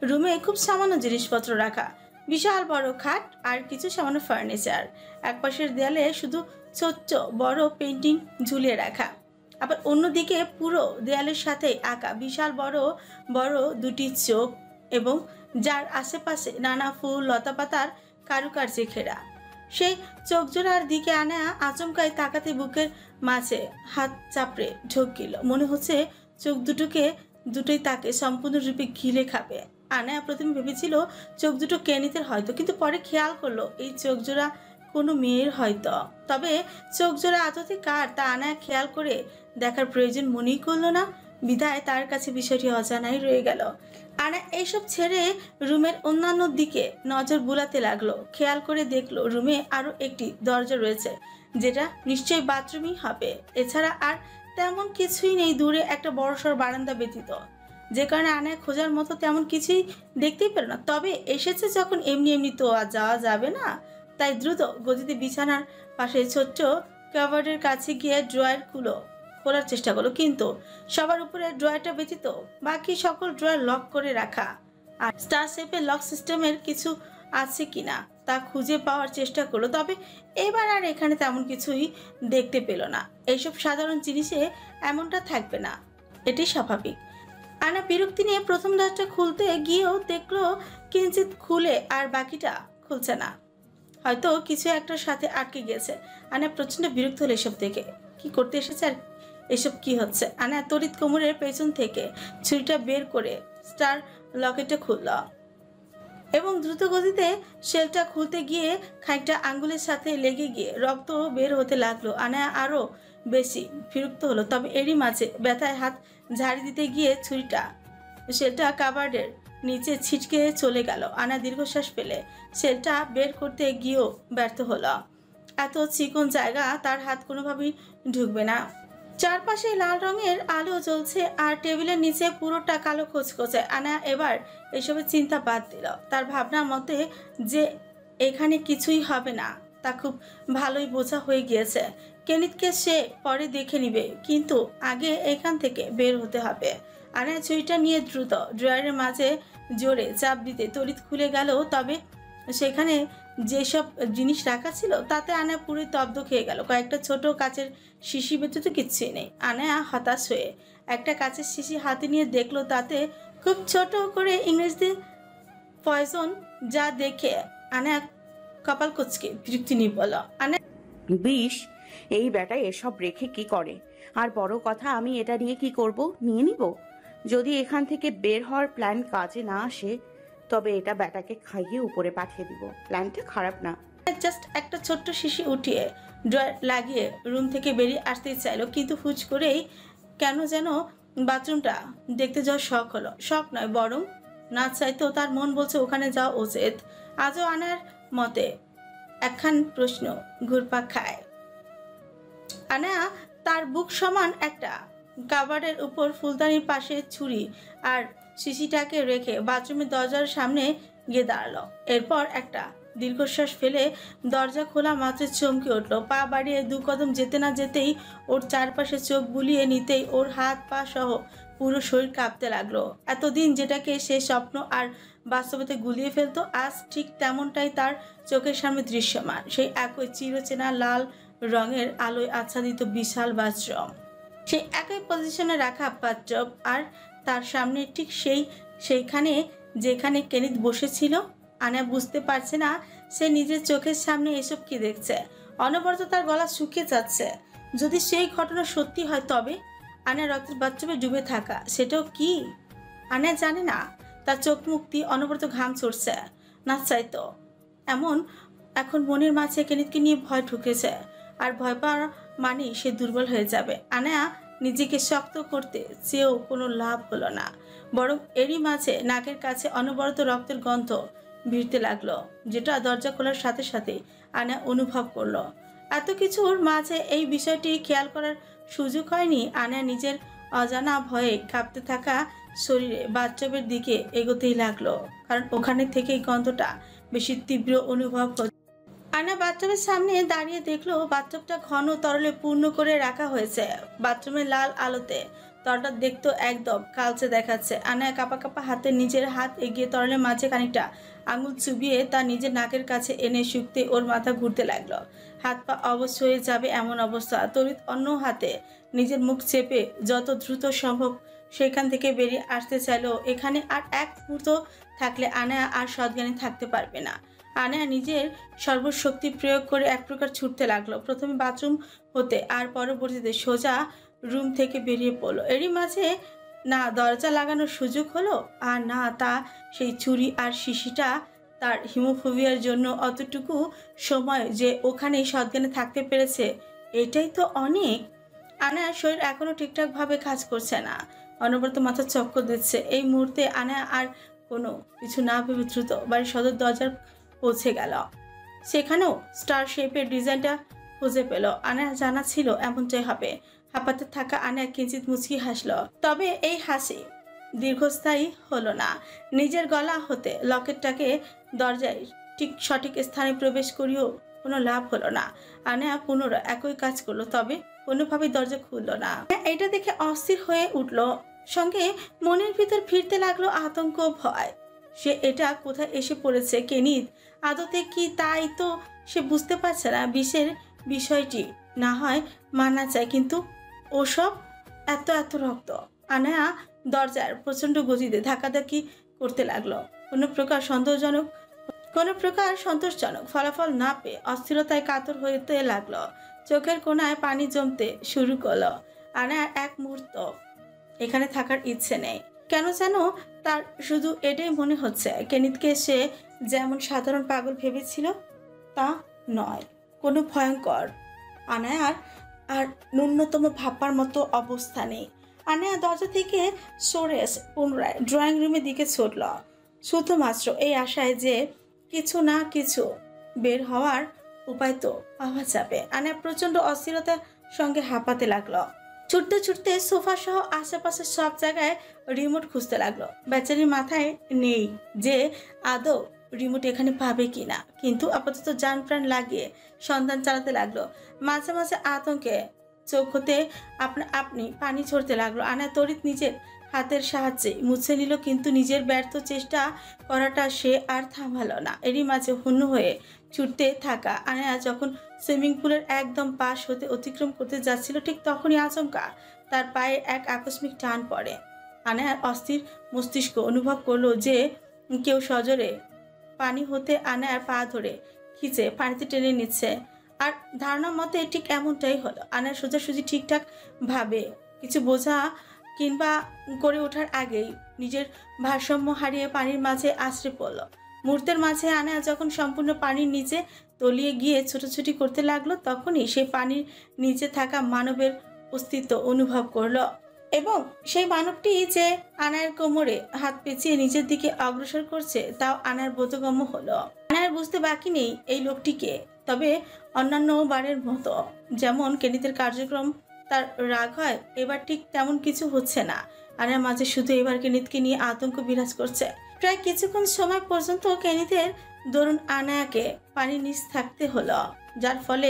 রুমে খুব সামান্য জিনিসপত্র রাখা। বিশাল বড় খাট আর কিছু সামান্য ফার্নিচার। একপাশের দেয়ালে শুধু ছোট্ট বড় পেন্টিং ঝুলিয়ে রাখা, আবার অন্যদিকে পুরো দেয়ালের সাথে আঁকা বিশাল বড় বড় দুটি চোখ, এবং যার আশেপাশে নানা ফুল লতাপাতার কারুকার্যে ঘেরা। সেই চোখ জোড়ার দিকে আনা আচমকায় তাকাতে বুকের মাঝে হাত চাপড়ে ঢোকিল। মনে হচ্ছে চোখ দুটোই তাকে সম্পূর্ণরূপে ঘিরে খাবে। আনায়া প্রথমে ভেবেছিল চোখ দুটো কেনিতের হয়তো, কিন্তু পরে খেয়াল করলো এই চোখ জোড়া কোনো মেয়ের হয়তো। তবে চোখ জোড়া আদতে কার তা আনায়া খেয়াল করে দেখার প্রয়োজন মনেই করলো না, বিধায় তার কাছে বিষয়টি অজানাই রয়ে গেল। আনায়া এইসব ছেড়ে রুমের অন্যান্য দিকে নজর বুলাতে লাগলো। খেয়াল করে দেখলো রুমে আরো একটি দরজা রয়েছে, যেটা নিশ্চয়ই বাথরুমই হবে। এছাড়া আর তেমন কিছুই নেই, দূরে একটা বড়সড় বারান্দা ব্যতীত, যে কারণে আনায়া খোঁজার মতো তেমন কিছুই দেখতেই পেল না। তবে এসেছে যখন এমনি এমনি তো আর যাওয়া যাবে না, তাই দ্রুত গতিতে বিছানার পাশে ছোট্ট কাভার্ডের কাছে গিয়ে ড্রয়ার খোলার চেষ্টা করলো, কিন্তু সবার উপরে ড্রয়ারটা ব্যতীত বাকি সকল ড্রয়ার লক করে রাখা। আর স্টার শেপের লক সিস্টেমের কিছু আছে কিনা তা খুঁজে পাওয়ার চেষ্টা করলো, তবে এবার আর এখানে তেমন কিছুই দেখতে পেল না। এইসব সাধারণ জিনিসে এমনটা থাকবে না, এটি স্বাভাবিক। আনা বিরক্তি নিয়ে প্রথম দরজা খুলতে গিয়েও দেখলো কিঞ্চিত খুলে আর বাকিটা খুলছে না, হয়তো কিছু একটার সাথে আটকে গিয়েছে। আনা প্রচন্ড বিরক্ত হলো এসব দেখে। কি করতে এসেছে আর এসব কি হচ্ছে? আনা তড়িৎ কোমরের পেছন থেকে ছুরিটা বের করে স্টার লকেটটা খুলল এবং দ্রুত গতিতে শেলটা খুলতে গিয়ে খানিকটা আঙ্গুলের সাথে লেগে গিয়ে রক্ত বের হতে লাগলো। আনা আরো বেশি বিরক্ত হলো, তবে এরই মাঝে ব্যথায় হাত ঝাড়ি দিতে গিয়ে ছুরিটা শেলটা কাবার্ডের নিচে ছিটকে চলে গেল। আনা দীর্ঘশ্বাস ফেলে শেলটা বের করতে গিয়েও ব্যর্থ হলো। এত চিকন জায়গা তার হাত কোনোভাবেই ঢুকবে না। চারপাশে লাল রঙের আলো জ্বলছে আর টেবিলের নিচে পুরোটা কালো খোঁজখোঁজে। আনা এবার এসবের চিন্তা বাদ দিল। তার ভাবনা মতে যে এখানে কিছুই হবে না তা খুব ভালোই বোঝা হয়ে গিয়েছে। কেনিতকে সে পরে দেখে নিবে, কিন্তু আগে এখান থেকে বের হতে হবে। আনা ছুরিটা নিয়ে দ্রুত ড্রয়ারের মাঝে জোরে চাপ দিতে তড়িৎ খুলে গেল, তবে সেখানে যেসব জিনিস রাখা ছিল তাতে আনা পুরো তব্দ খেয়ে গেল। কয়েকটা ছোট কাচের শিশি ব্যতীত কিচ্ছুই নেই। আনা হতাশ হয়ে একটা কাচের শিশি হাতে নিয়ে দেখলো তাতে খুব ছোট করে ইংরেজিতে পয়জন, যা দেখে আনা কপাল কুঁচকে বিরক্তি নিয়ে বলল, আনা বিষ, এই বেটা এসব রেখে কি করে? আর বড় কথা, আমি এটা নিয়ে কি করব? নিয়ে নিব? যদি এখান থেকে বের হওয়ার প্ল্যান কাজে না আসে তবে এটা বেটাকে খাইয়ে উপরে পাঠিয়ে দিব। প্ল্যানটা খারাপ না। জাস্ট একটা ছোট্ট শিশি উঠিয়ে ড্রয়ার লাগিয়ে রুম থেকে বেরিয়ে আসতে চাইলো, কিন্তু হুচ করেই কেন যেন বাথরুমটা দেখতে যাওয়ার শখ হলো। শখ নয়, বরং না চাইতেও তার মন বলছে ওখানে যাওয়া উচিত। আজও আনার মতে একখান প্রশ্ন ঘুরপাক খায়। আনা তার বুক সমান একটা কাবার্ডের উপর ফুলদানির পাশে ছুরি আর শিশিটাকে রেখে বাথরুমের দরজার সামনে গিয়ে দাঁড়ালো। এরপর একটা দীর্ঘশ্বাস ফেলে দরজা খোলা মাত্র চমকে উঠলো। পা বাড়িয়ে 2 কদম যেতে না যেতেই ওর চারপাশে চোখ বুলিয়ে নিতেই ওর হাত পা সহ পুরো শরীর কাঁপতে লাগলো। এতদিন যেটাকে সে স্বপ্ন আর বাস্তবতে গুলিয়ে ফেলতো, আজ ঠিক তেমনটাই তার চোখের সামনে দৃশ্যমান। সেই একই চিরচেনা লাল রঙের আলোয় আচ্ছাদিত বিশাল বাথরুম, সেই একই পজিশনে রাখা বাথটব, আর তার সামনে ঠিক সেইখানে যেখানে কেনিত বসেছিল। আনা বুঝতে পারছে না সে নিজের চোখের সামনে এসব কি দেখছে। অনবরত তার গলা শুকিয়ে যাচ্ছে। যদি সেই ঘটনা সত্যি হয় তবে আনা রক্তের বাথটবে ডুবে থাকা সেটাও কি আনা জানে না। তার চোখ মুক্তি অনবরত ঘাম ছড়ছে, না চাইতো এমন। এখন মনের মাঝে কেনিতকে নিয়ে ভয় ঢুকেছে, আর ভয় পাওয়া মানেই সে দুর্বল হয়ে যাবে। আনা নিজেকে শক্ত করতে চেয়েও কোনো লাভ হলো না, বরং এরই মাঝে নাকের কাছে অনবরত রক্তের গন্ধ ভিড়তে লাগলো, যেটা দরজা খোলার সাথে সাথে আনা অনুভব করলো। এত কিছুর মাঝে এই বিষয়টি খেয়াল করার সুযোগ হয়নি। আনা নিজের অজানা ভয়ে কাঁপতে থাকা শরীরে বাথটবের দিকে এগোতেই লাগলো, কারণ ওখানে থেকেই গন্ধটা বেশি তীব্র অনুভব হচ্ছে। আনা বাথটবের সামনে দাঁড়িয়ে দেখলো বাথটবটা ঘন তরলে পূর্ণ করে রাখা হয়েছে। বাথরুমের লাল আলোতে তরলটা দেখতো একদম কালচে দেখাচ্ছে। আনা কাপা কাপা হাতে নিজের হাত এগিয়ে তরলের মাঝে খানিকটা আঙুল চুবিয়ে তার নিজের নাকের কাছে এনে শুকতে ওর মাথা ঘুরতে লাগলো। হাত পা অবশ হয়ে যাবে এমন অবস্থা। তড়িৎ অন্য হাতে নিজের মুখ চেপে যত দ্রুত সম্ভব সেখান থেকে বেরিয়ে আসতে চাইলো। এখানে আর এক মুহূর্ত থাকলে আনা আর সজ্ঞানে থাকতে পারবে না। আনা নিজের সর্বশক্তি প্রয়োগ করে এক প্রকার ছুটতে লাগলো, প্রথমে বাথরুম হতে আর পরবর্তীতে সোজা রুম থেকে বেরিয়ে পড়লো। এরই মাঝে না দরজা লাগানোর সুযোগ হলো, আর না তা সেই চুরি আর শিশিটা তার হিমোফোবিয়ার জন্য অতটুকু সময় যে ওখানে সজ্ঞানে থাকতে পেরেছে, এটাই তো অনেক। আনায়ার শরীর এখনো ঠিকঠাকভাবে কাজ করছে না, অনবরত মাথা চক্কর দিচ্ছে। এই মুহূর্তে আনায়া আর কোনো কিছু না ভেবে দ্রুত বাড়ির সদর দরজার পৌঁছে গেল। সেখানেও স্টার শেপের ডিজাইনটা খুঁজে পেল। আনায়া জানা ছিল এমনটাই হবে। হাঁপাতে থাকা আনায়া কিঞ্চিত মুচকি হাসল, তবে এই হাসি দীর্ঘস্থায়ী হলো না। নিজের গলা হতে লকেটটাকে দরজায় ঠিক সঠিক স্থানে প্রবেশ করিয়েও কোনো লাভ হলো না। আনায়া পুনরায় একই কাজ করলো, তবে কোনোভাবেই দরজা খুলল না। এটা দেখে অস্থির হয়ে উঠল, সঙ্গে মনের ভিতর ফিরতে লাগলো আতঙ্ক, ভয়। সে এটা কোথায় এসে পড়েছে? কেনিত আদতে কি তাই তো সে বুঝতে পারছে না। বিষের বিষয়টি না হয় মানা যায়, কিন্তু ওসব এত এত রক্ত। আনায়া দরজার প্রচণ্ড গতিতে ধাক্কাধাক্কি করতে লাগলো। কোনো প্রকার সন্তোষজনক ফলাফল না পেয়ে অস্থিরতায় কাতর হতে লাগলো। চোখের কোণায় পানি জমতে শুরু করলো। আনায়ার এক মুহূর্ত এখানে থাকার ইচ্ছে নেই। কেন যেন তার শুধু এটাই মনে হচ্ছে, কেনিতকে সে যেমন সাধারণ পাগল ভেবেছিল তা নয়, কোনো ভয়ঙ্কর। আনায়ার আর ন্যূনতম ভাববার মতো অবস্থা নেই। আনায়া দরজা থেকে সরে এসে পুনরায় ড্রয়িং রুমের দিকে ছুটল, শুধুমাত্র এই আশায় যে কিছু না কিছু বের হওয়ার উপায় তো পাওয়া যাবে। আনায়া প্রচণ্ড অস্থিরতার সঙ্গে হাঁপাতে লাগলো। ছুটতে ছুটতে সোফা সহ আশেপাশে সব জায়গায় রিমোট খুঁজতে লাগলো। বেচারির মাথায় নেই যে আদৌ রিমোট এখানে পাবে কিনা, কিন্তু আপাতত জান প্রাণ লাগিয়ে সন্ধান চালাতে লাগলো। মাঝে মাঝে আতঙ্কে চোখ হতে আপনি পানি ঝরতে লাগলো। আনা তড়িৎ নিজের হাতের সাহায্যে মুছে নিল, কিন্তু নিজের ব্যর্থ চেষ্টা করাটা সে আর থামালো না। এরই মাঝে হুন্য হয়ে ছুটতে থাকা আনায়া যখন সুইমিং পুলের একদম পাশ হতে অতিক্রম করতে যাচ্ছিল, ঠিক তখনই আচমকা তার পায়ে এক আকস্মিক টান পড়ে। আনায়ার অস্থির মস্তিষ্ক অনুভব করলো যে কেউ সজোরে পানি হতে আনায়ার পা ধরে খিচে পানিতে টেনে নিচ্ছে। আর ধারণা মতে ঠিক এমনটাই হলো। আনায়ার সোজাসুজি ঠিকঠাক ভাবে কিছু বোঝা কিংবা করে ওঠার আগেই নিজের ভারসাম্য হারিয়ে পানির মাঝে আছড়ে পড়ল। মুহূর্তের মাঝে আনায়া যখন সম্পূর্ণ পানির নিচে তলিয়ে গিয়ে ছোটাছুটি করতে লাগলো, তখনই সেই পানির নিচে থাকা মানবের অস্তিত্ব অনুভব করলো। এবং সেই মানবটি যে আনায়ার কোমরে হাত পেঁচিয়ে নিজের দিকে অগ্রসর করছে, তাও আনায়ার বোধগম্য হলো। আনায়ার বুঝতে বাকি নেই এই লোকটিকে। তবে অন্যান্য বারের মতো যেমন কেনিতের কার্যক্রম তার রাগ হয়, এবার ঠিক তেমন কিছু হচ্ছে না। আনায়ার মাঝে শুধু এবার কেনিতকে নিয়ে আতঙ্ক বিরাজ করছে। প্রায় কিছুক্ষণ সময় পর্যন্ত কেনিতের দরুন আনায়াকে পানির নিচ থাকতে হলো, যার ফলে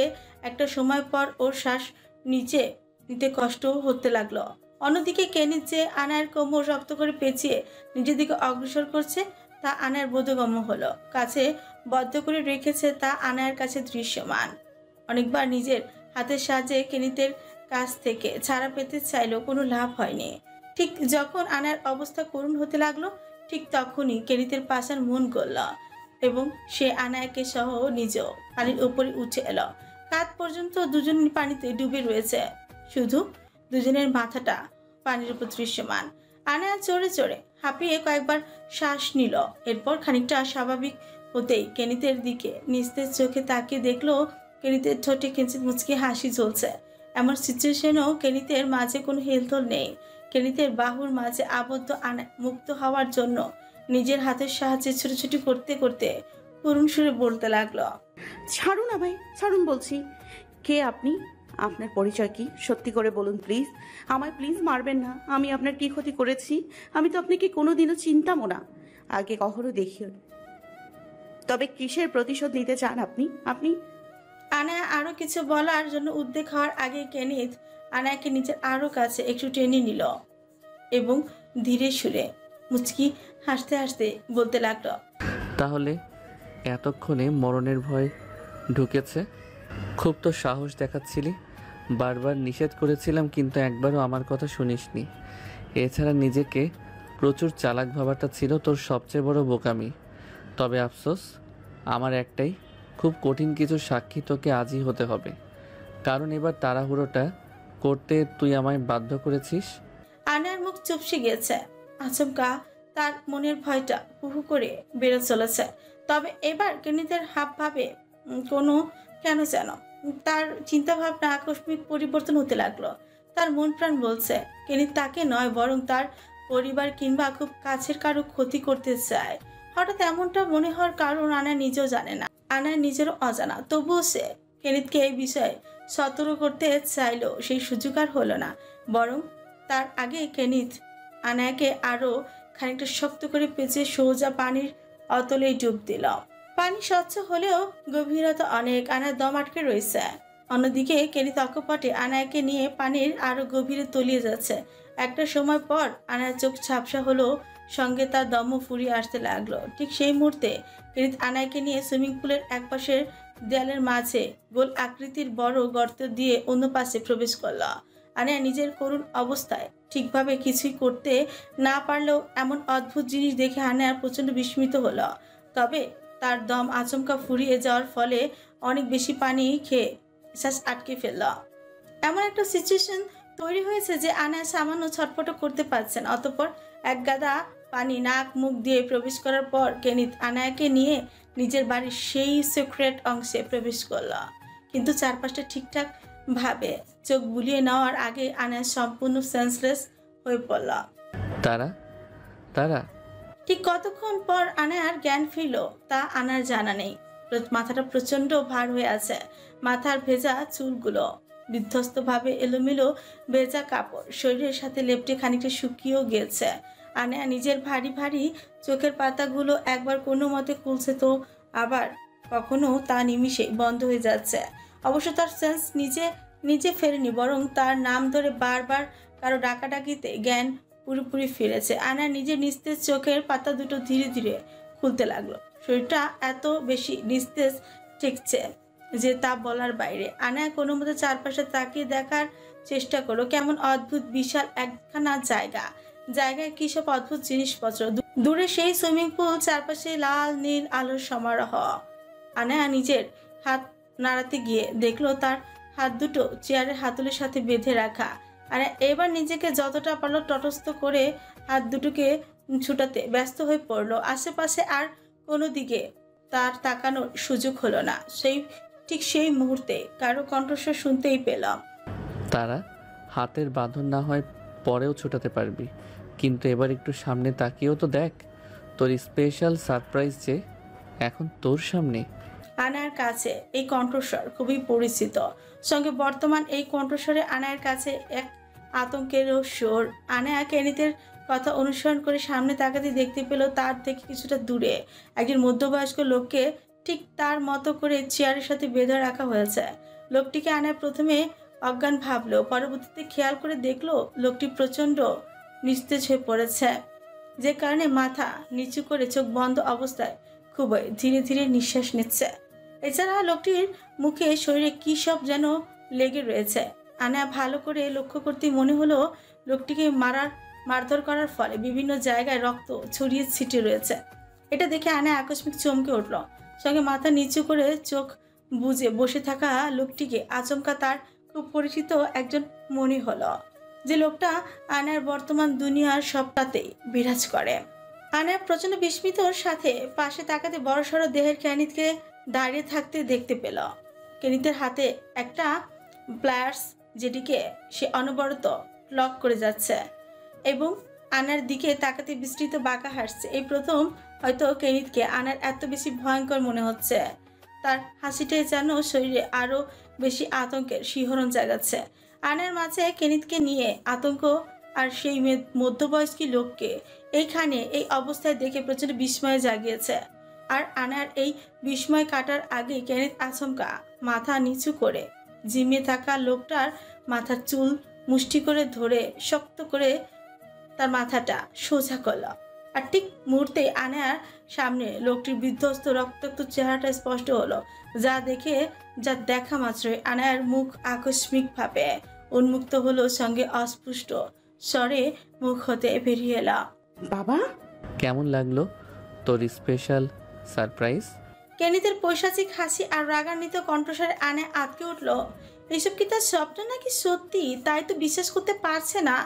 একটা সময় পর ওর শ্বাস নিচে নিতে কষ্টও হতে লাগলো। অন্যদিকে কেনিত যে আনায়ার কোমর শক্ত করে পেঁচিয়ে নিজের দিকে অগ্রসর করছে, তা আনায়ার বোধগম্য হলো। কাছে বদ্ধ করে রেখেছে তা আনায়ার কাছে দৃশ্যমান। অনেকবার নিজের হাতের সাহায্যে কেনিতের কাছ থেকে ছাড়া পেতে চাইলেও কোনো লাভ হয়নি। ঠিক যখন আনায়ার অবস্থা করুণ হতে লাগলো, ঠিক তখনই কেনিতের পাশার মন গড়ল এবং সে আনায়াকে সহ নিজেও পানির উপরে উঠে এলো। কাঁধ পর্যন্ত দুজন পানিতে ডুবে রয়েছে, শুধু দুজনের মাথাটা পানির উপর দৃশ্যমান। আনায়া চড়ে চড়ে হাঁপিয়ে কয়েকবার শ্বাস নিল। এরপর খানিকটা স্বাভাবিক হতেই কেনিতের দিকে নিস্তেজ চোখে তাকিয়ে দেখলো কেনিতের ঠোঁটে কিঞ্চিত মুচকি হাসি ঝুলছে। এমন সিচুয়েশনেও কেনিতের মাঝে কোনো হেলদোল নেই। কেনিতের বাহুর মাঝে আবদ্ধ আনায়া মুক্ত হওয়ার জন্য নিজের হাতের সাহায্যে ছুটোছুটি করতে করতে করুণ সুরে বলতে লাগলো, ছাড়ুন আমায়, ছাড়ুন বলছি। কে আপনি? আপনার পরিচয় কি? সত্যি করে বলুন প্লিজ। আমায় প্লিজ মারবেন না। আমি আপনার কি ক্ষতি করেছি? আমি তো আপনাকে কোনোদিনও চিনতামও না, আগে কখনো দেখিও। তবে কিসের প্রতিশোধ নিতে চান আপনি? আপনি আনায়া আরো কিছু বলার জন্য উদ্বেগ হওয়ার আগে কেনিত আনায়াকে নিজের আরো কাছে একটু টেনে নিল এবং ধীরে সুরে মুচকি হাসতে হাসতে বলতে লাগলো, তাহলে এতক্ষণে মরণের ভয় ঢুকেছে? খুব তো সাহস দেখাচ্ছিলি, বারবার নিষেধ করেছিলাম কিন্তু একবারও আমার কথা শুনিসনি। এছাড়া নিজেকে প্রচুর চালাক ভাবাটা ছিল তোর সবচেয়ে বড় বোকামি। তবে আফসোস আমার একটাই, খুব কঠিন কিছু সাক্ষী তোকে আজই হতে হবে, কারণ এবার তাড়াহুড়োটা করতে তুই আমায় বাধ্য করেছিস। আনার মুখ চুপসে গিয়েছে। আচমকা তার মনের ভয়টা হুহু করে বেড়ে চলেছে। তবে এবার কেনিতের হাব ভাবে কোনো কেন যেন তার চিন্তা ভাবনা আকস্মিক পরিবর্তন হতে লাগলো। তার মন প্রাণ বলছে কেনিত তাকে নয় বরং তার পরিবার কিংবা খুব কাছের কারো ক্ষতি করতে চায়। হঠাৎ এমনটা মনে হওয়ার কারণ আনা নিজেও জানে না, আনার নিজেরও অজানা। তবুও সে কেনিতকে এই বিষয়ে সতর্ক করতে চাইলো, সেই সুযোগ আর হলো না। বরং তার আগে কেনিত আনায়াকে আরো খানিকটা শক্ত করে পেঁচিয়ে সোজা পানির অতলে ডুব দিল। পানি স্বচ্ছ হলেও গভীরতা অনেক। আনার দম আটকে রয়েছে। অন্যদিকে কেনিত অকপটে আনায়াকে নিয়ে পানির আরো গভীরে তলিয়ে যাচ্ছে। একটা সময় পর আনার চোখ ঝাপসা হলো, সঙ্গে তার দমও ফুরিয়ে আসতে লাগলো। ঠিক সেই মুহূর্তে কেনিত আনায়াকে নিয়ে সুইমিং পুলের একপাশের দেয়ালের মাঝে গোল আকৃতির বড় গর্ত দিয়ে অন্য পাশে প্রবেশ করল। আনায়া নিজের করুণ অবস্থায় ঠিকভাবে কিছুই করতে না পারলেও এমন অদ্ভুত জিনিস দেখে আনায়া প্রচণ্ড বিস্মিত হলো। তবে তার দম আচমকা ফুরিয়ে যাওয়ার ফলে অনেক বেশি পানি খেয়ে শ্বাস আটকে ফেলল। এমন একটা সিচুয়েশন তৈরি হয়েছে যে আনায়া সামান্য ছটফট করতে পারছেন। অতঃপর এক গাদা পানি নাক মুখ দিয়ে প্রবেশ করার পর কেনিত আনায়াকে নিয়ে নিজের বাড়ির সেই সিক্রেট অংশে প্রবেশ করল। কিন্তু চারপাশটা ঠিকঠাক ভাবে চোখ বুলিয়ে নেওয়ার আগে আনায়া সম্পূর্ণ সেন্সলেস হয়ে পড়ল। তারা তারা ঠিক কতক্ষণ পর আনায়ার জ্ঞান ফিরল তা আনার জানা নেই। মাথাটা প্রচন্ড ভার হয়ে আছে। মাথার ভেজা চুলগুলো বিধ্বস্তভাবে এলোমেলো, ভেজা কাপড় শরীরের সাথে লেপটে খানিকটা শুকিয়েও গিয়েছে। আনায়া নিজের ভারী ভারী চোখের পাতাগুলো একবার কোনো মতে খুলছে তো আবার কখনো তা নিমিষে বন্ধ হয়ে যাচ্ছে। অবশ্য তার সেন্স নিজে ফেরেনি, বরং তার নাম ধরে বারবার কারো ডাকাডাকিতে জ্ঞান পুরোপুরি ফিরেছে। আনায়া নিজের নিস্তেজ চোখের পাতা দুটো ধীরে ধীরে খুলতে লাগলো। শরীরটা এত বেশি নিস্তেজ ঠেকছে যে তা বলার বাইরে। আনায়া কোনো মতো চারপাশে তাকিয়ে দেখার চেষ্টা করলো। কেমন অদ্ভুত বিশাল একখানা জায়গায় কি সব অদ্ভুত জিনিসপত্র। দূরে সেই সুইমিং পুল, চারপাশে লাল নীল আলোর সমারোহ। আনায়া নিজের হাত নাড়াতে গিয়ে দেখলো তার হাত দুটো চেয়ারের হাতলের সাথে বেঁধে রাখা। আর এবার নিজেকে যতটা পারলো তটস্থ করে হাত দুটোকে ছুটাতে ব্যস্ত হয়ে পড়লো। আশেপাশে আর কোনো দিকে তার তাকানোর সুযোগ হলো না। ঠিক সেই মুহূর্তে কারো কণ্ঠস্বর শুনতেই পেলাম। তারা হাতের বাঁধন না হয় পরেও ছোটাতে পারবি, কিন্তু এবার একটু সামনে তাকিয়েও তো দেখ, তোর স্পেশাল সারপ্রাইজ যে এখন তোর সামনে। আনায়ার কাছে এই কণ্ঠস্বর খুবই পরিচিত। সঙ্গে বর্তমান এই কণ্ঠস্বরে আনায়ার কাছে এক আতঙ্কেরও স্বর। আনায়া কেনিতের কথা অনুসরণ করে সামনে তাকাতে দেখতে পেল তার থেকে কিছুটা দূরে একজন মধ্যবয়স্ক লোককে ঠিক তার মতো করে চেয়ারের সাথে বেঁধে রাখা হয়েছে। লোকটিকে আনায়া প্রথমে অজ্ঞান ভাবলো, পরবর্তীতে খেয়াল করে দেখলো লোকটি প্রচণ্ড নিস্তেজ হয়ে পড়েছে, যে কারণে মাথা নিচু করে চোখ বন্ধ অবস্থায় খুবই ধীরে ধীরে নিঃশ্বাস নিচ্ছে। এছাড়া লোকটির মুখে শরীরে কী সব যেন লেগে রয়েছে। আনায়া ভালো করে লক্ষ্য করতেই মনে হলো লোকটিকে মারধর করার ফলে বিভিন্ন জায়গায় রক্ত ছড়িয়ে ছিটে রয়েছে। এটা দেখে আনায়া আকস্মিক চমকে উঠল। সঙ্গে মাথা নিচু করে চোখ বুজে বসে থাকা লোকটিকে আচমকা তার খুব পরিচিত একজন মনে হলো, যে লোকটা আনায়ার বর্তমান দুনিয়ার সবটাতেই বিরাজ করে। আনায়া প্রচন্ড বিস্মিতর সাথে পাশে তাকাতে বড়সড় দেহের কেনিতকে দাঁড়িয়ে থাকতে দেখতে পেল। কেনিতের হাতে একটা প্লায়ার্স, যেটিকে সে অনবরত লক করে যাচ্ছে এবং আনার দিকে তাকাতে বিস্তৃত বাঁকা হাসছে। এই প্রথম হয়তো কেনিতকে আনার এত বেশি ভয়ঙ্কর মনে হচ্ছে। তার হাসিটাই যেন শরীরে আরো বেশি আতঙ্কের শিহরণ জাগাচ্ছে। আনার মাঝে কেনিতকে নিয়ে আতঙ্ক আর সেই মধ্যবয়স্কী লোককে এইখানে এই অবস্থায় দেখে প্রচন্ড বিস্ময় জাগিয়েছে। আর আনার এই বিস্ময় কাটার আগে কেনিত আচমকা মাথা নিচু করে জিমিয়ে থাকা লোকটার মাথার চুল মুষ্টি করে ধরে শক্ত করে তার মাথাটা সোজা করল। আর ঠিক মুহূর্তে আনায়ার সামনে লোকটির বিধ্বস্ত রক্তাক্ত চেহারাটা স্পষ্ট হলো, যা দেখা মাত্রই আনায়ার মুখ আকস্মিকভাবে উন্মুক্ত হলো, সঙ্গে অস্পষ্ট স্বরে মুখ হতে বেরিয়ে এলো, বাবা। কেমন লাগলো তোর স্পেশাল সারপ্রাইজ? কেনিতের পৈশাচিক হাসি আর রাগান্বিত কণ্ঠস্বরে আনায়া আটকে উঠল। এসব কি তার স্বপ্ন নাকি সত্যি, তাই তো বিশ্বাস করতে পারছে না।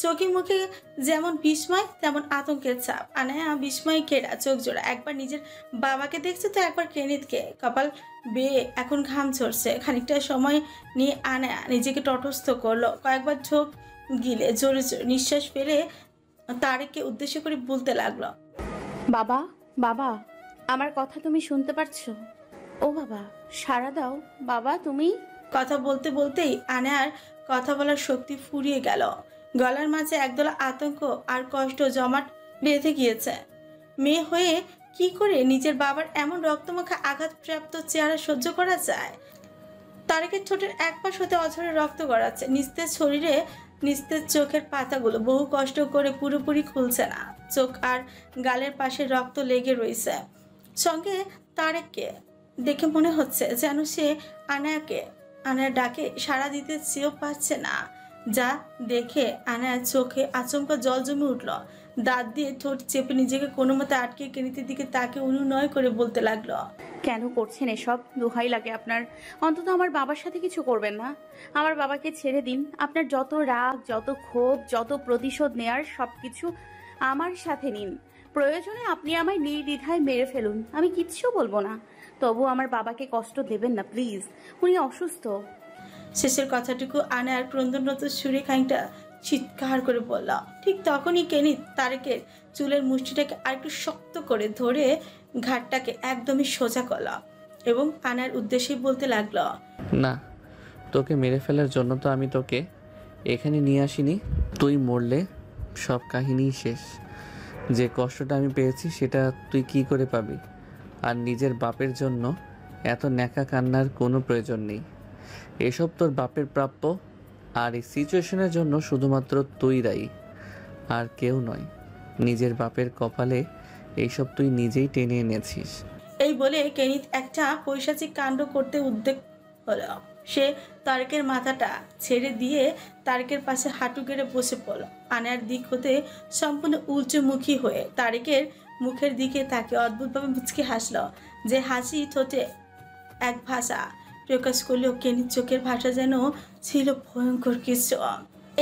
চোখে মুখে যেমন বিস্ময় তেমন আতঙ্কের ছাপ। আনায়া বিস্ময় ঘেরা চোখ জোড়া, একবার নিজের বাবাকে দেখছে তো একবার কেনিতকে। কপাল বেয়ে এখন ঘাম ঝরছে। খানিকটা সময় নিয়ে আনায়া নিজেকে তটস্থ করলো। কয়েকবার ঝোঁক গিলে জোরে জোরে নিঃশ্বাস ফেলে তারেককে উদ্দেশ্য করে বলতে লাগলো, বাবা, বাবা, আমার কথা তুমি শুনতে পারছো? ও বাবা, সাড়া দাও বাবা তুমি। কথা বলতে বলতেই আনায়ার কথা বলার শক্তি ফুরিয়ে গেল। গলার মাঝে একদলা আতঙ্ক আর কষ্ট জমাট বেঁধে গিয়েছে। মেয়ে হয়ে কি করে নিজের বাবার এমন রক্তমাখা আঘাতপ্রাপ্ত চেহারা সহ্য করা যায়? তারেকের ঠোঁটের এক পাশ হতে অঝরে রক্ত গড়াচ্ছে। নিস্তেজ শরীরে নিস্তেজ চোখের পাতাগুলো বহু কষ্ট করে পুরোপুরি খুলছে না। চোখ আর গালের পাশে রক্ত লেগে রয়েছে। সঙ্গে তারেককে দেখে মনে হচ্ছে যেন সে আনায়ার ডাকে সাড়া দিতে চেয়েও পাচ্ছে না। যা দেখে আনায়ার চোখে আচমকা জল জমে উঠল। দাঁত দিয়ে ঠোঁট চেপে নিজেকে কোনো মতে আটকে কেনিতের দিকে তাকে অনুনয় করে বলতে লাগলো, কেন করছেন এসব? দোহাই লাগে আপনার, অন্তত আমার বাবার সাথে কিছু করবেন না। আমার বাবাকে ছেড়ে দিন। আপনার যত রাগ, যত ক্ষোভ, যত প্রতিশোধ নেয়ার সবকিছু আমার সাথে নিন। প্রয়োজনে আপনি আমায় নির্দ্বিধায় মেরে ফেলুন, আমি কিচ্ছু বলবো না। তবু আমার বাবাকে কষ্ট দেবেন না প্লিজ, উনি অসুস্থ। শেষের কথাটুকু আনায়ার ক্রন্দনরত সুরে খানিকটা চিৎকার করে বলল। ঠিক তখনই কেনিত তারেকের চুলের মুষ্টিটাকে আরেকটু শক্ত করে ধরে ঘাটটাকে একদমই সোজা করল এবং আনার উদ্দেশ্যে বলতে লাগলো, না, তোকে মেরে ফেলার জন্য তো আমি তোকে এখানে নিয়ে আসিনি। তুই মরলে সব কাহিনী শেষ। যে কষ্টটা আমি পেয়েছি সেটা তুই কি করে পাবি? আর নিজের বাপের জন্য এত ন্যাকা কান্নার কোনো প্রয়োজন নেই। এসব তোর বাপের প্রাপ্য। আর এই সিচুয়েশনের জন্য শুধুমাত্র তুই দায়ী, আর কেউ নয়। নিজের বাপের কপালে এইসব তুই নিজেই টেনে এনেছিস। এই বলে কেনিত একটা পৈশাচিক কাণ্ড করতে উদ্যোগ হলো। সে তারেকের মাথাটা ছেড়ে দিয়ে তারেকের পাশে হাঁটু গেড়ে বসে পড়ল। আনার দিক হতে সম্পূর্ণ উল্টোমুখী হয়ে তারেকের মুখের দিকে তাকে অদ্ভুতভাবে মুচকি হাসল। যে হাসি ঠোঁটে এক ভাষা প্রকাশ করলেও কেনির চোখের ভাষা যেন ছিল ভয়ঙ্কর কিছু।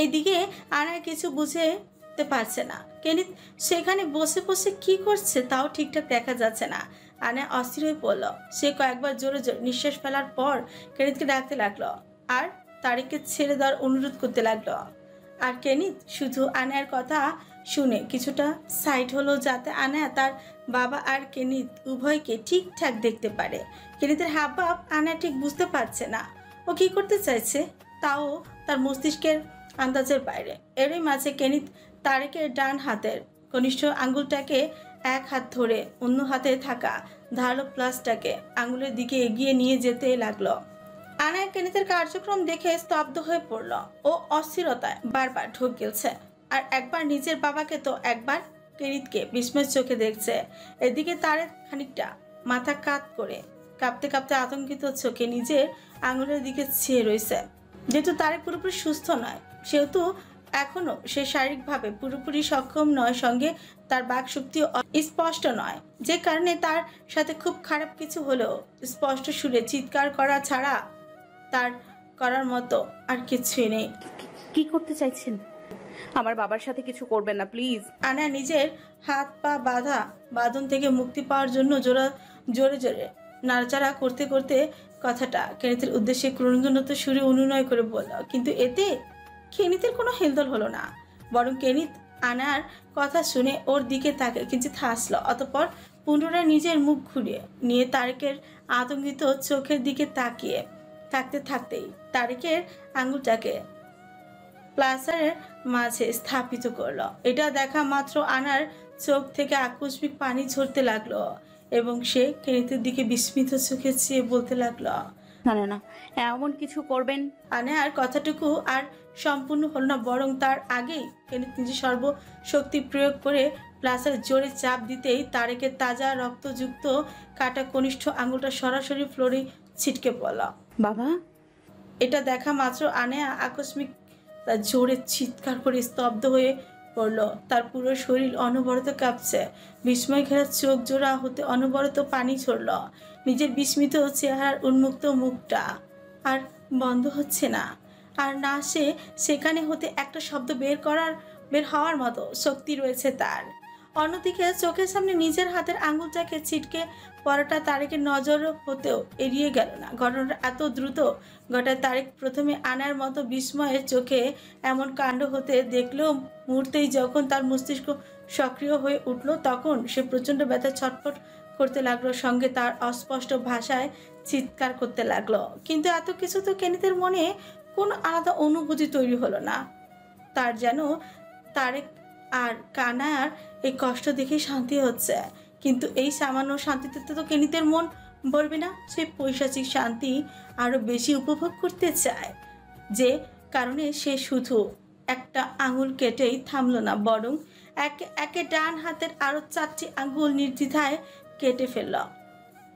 এইদিকে আনার কিছু বুঝতে পারছে না। কেনিত সেখানে বসে বসে কি করছে তাও ঠিকঠাক দেখা যাচ্ছে না। আনা অস্থির হয়ে পড়ল। সে কয়েকবার জোরে জোরে নিঃশ্বাস ফেলার পর কেনিতকে ডাকতে লাগলো আর তারেককে ছেড়ে দেওয়ার অনুরোধ করতে লাগলো। আর কেনিত শুধু আনার কথা শুনে কিছুটা সাইড হলো, যাতে আনায়া তার বাবা আর কেনিত উভয়কে ঠিকঠাক দেখতে পারে। কেনিতের হাবভাব আনায়া ঠিক বুঝতে পারছে না ও কি করতে চাইছে, তাও তার মস্তিষ্কের আন্দাজের বাইরে। এরই মাঝে কেনিত তারেকের ডান হাতের কনিষ্ঠ আঙ্গুলটাকে এক হাত ধরে অন্য হাতে থাকা ধারালো প্লাসটাকে আঙ্গুলের দিকে এগিয়ে নিয়ে যেতে লাগলো। আনায়া কেনিতের কার্যক্রম দেখে স্তব্ধ হয়ে পড়ল। ও অস্থিরতায় বারবার ঢোক গেলছে, আর একবার নিজের বাবাকে তো একবার কেনিতকে বিস্ময়ের চোখে দেখছে। এদিকে তারেক খানিকটা মাথা কাত করে কাঁপতে কাঁপতে আতঙ্কিত চোখে নিজের আঙুলের দিকে চেয়ে রয়েছে। যেহেতু তারেক পুরোপুরি সুস্থ নয়, সেহেতু এখনো সে শারীরিকভাবে পুরোপুরি সক্ষম নয়, সঙ্গে তার বাক শক্তিও স্পষ্ট নয়, যে কারণে তার সাথে খুব খারাপ কিছু হলেও স্পষ্ট সুরে চিৎকার করা ছাড়া তার করার মতো আর কিছুই নেই। কি করতে চাইছেন? আমার বাবার সাথে কিছু করবেন না প্লিজ। আনা নিজের হাত পা বাঁধা বাঁধন থেকে মুক্তি পাওয়ার জন্য জোরে জোরে নাড়াচাড়া করতে করতে কথাটা কেনিতের উদ্দেশ্যে ক্রন্দনত সুরে অনুনয় করে বলল। কিন্তু এতে কেনিতের কোনো হেলদোল হলো না, বরং কেনিত আনার কথা শুনে ওর দিকে তাকে কিঞ্চিত হাসলো। অতঃপর পুনরায় নিজের মুখ ঘুরিয়ে নিয়ে তারেকের আতঙ্কিত চোখের দিকে তাকিয়ে থাকতে থাকতেই তারেকের আঙুলটাকে প্লাসারের মাঝে স্থাপিত করলো। এটা দেখা মাত্র আনার চোখ থেকে আকস্মিক পানি ঝরতে লাগলো এবং সে কেনিতের দিকে বিস্মিত চোখে চেয়ে বলতে লাগলো, না না না, এমন কিছু করবেন? আনার কথাটুকু আর সম্পূর্ণ হল না, বরং তার আগেই কেনিত নিজে সর্বশক্তি প্রয়োগ করে প্লাসার জোরে চাপ দিতেই তারেকের তাজা রক্তযুক্ত কাটা কনিষ্ঠ আঙুলটা সরাসরি ফ্লোরে ছিটকে পড়ল। বাবা! এটা দেখা মাত্র আনায়া আকস্মিক তার জোরে চিৎকার করে স্তব্ধ হয়ে পড়ল। তার পুরো শরীর অনবরত কাঁপছে, বিস্ময় ঘেরা চোখ জোড়া হতে অনবরত পানি ঝরল। নিজের বিস্মিত চেহারার উন্মুক্ত মুখটা আর বন্ধ হচ্ছে না। আর না সে সেখানে হতে একটা শব্দ বের হওয়ার মতো শক্তি রয়েছে তার। অন্যদিকে চোখের সামনে নিজের হাতের আঙুলটাকে ছিটকে পড়াটা তারেকের নজর হতেও এড়িয়ে গেল না। ঘটনাটা এত দ্রুত ঘটায় তারেক প্রথমে আনার মতো বিস্ময়ের চোখে এমন কাণ্ড হতে দেখলেও মুহূর্তেই যখন তার মস্তিষ্ক সক্রিয় হয়ে উঠল তখন সে প্রচণ্ড ব্যথা ছটফট করতে লাগলো, সঙ্গে তার অস্পষ্ট ভাষায় চিৎকার করতে লাগলো। কিন্তু এত কিছু তো কেনিতের মনে কোনো আলাদা অনুভূতি তৈরি হলো না। তার যেন তারেক আর কানায়ার এই কষ্ট দেখে শান্তি হচ্ছে, কিন্তু এই সামান্য শান্তিতে তো কেনিতের মন বলবে না। সে পৈশাচিক শান্তি আরো বেশি উপভোগ করতে চায়, যে কারণে সে শুধু একটা আঙুল কেটেই থামলো না, বরং একে একে ডান হাতের আরো 4টি আঙুল নির্দ্বিধায় কেটে ফেলল।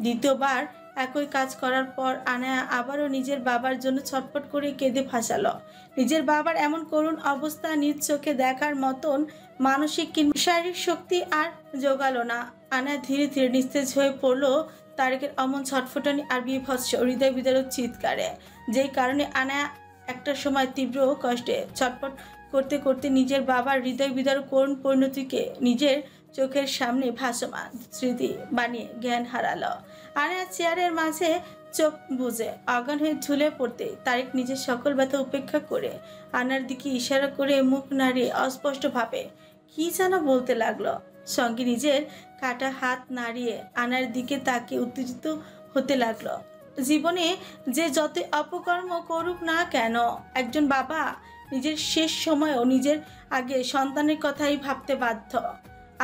দ্বিতীয়বার একই কাজ করার পর আনায়া আবারও নিজের বাবার জন্য ছটফট করে কেঁদে ভাসালো। নিজের বাবার এমন করুণ অবস্থা নিজ চোখে দেখার মতন মানসিক কিংবা শারীরিক শক্তি আর জোগালো না। আনায়া ধীরে ধীরে নিস্তেজ হয়ে পড়লো তারেকের অমন ছটফটানি আর বিভৎস হৃদয় বিদারক চিৎকারে, যেই কারণে আনায়া একটা সময় তীব্র কষ্টে ছটফট করতে করতে নিজের বাবার হৃদয় বিদারক করুণ পরিণতিকে নিজের চোখের সামনে ভাসমান স্মৃতি বানিয়ে জ্ঞান হারালো। আনায়া চেয়ারের মাঝে চোখ বুজে অজ্ঞান হয়ে ঝুলে পড়তে তারেক নিজের সকল ব্যথা উপেক্ষা করে আনার দিকে ইশারা করে মুখ নাড়িয়ে অস্পষ্টভাবে কি যেন বলতে লাগলো, সঙ্গে নিজের কাটা হাত নাড়িয়ে আনার দিকে তাকে উত্তেজিত হতে লাগলো। জীবনে যে যত অপকর্ম করুক না কেন, একজন বাবা নিজের শেষ সময়েও নিজের আগে সন্তানের কথাই ভাবতে বাধ্য।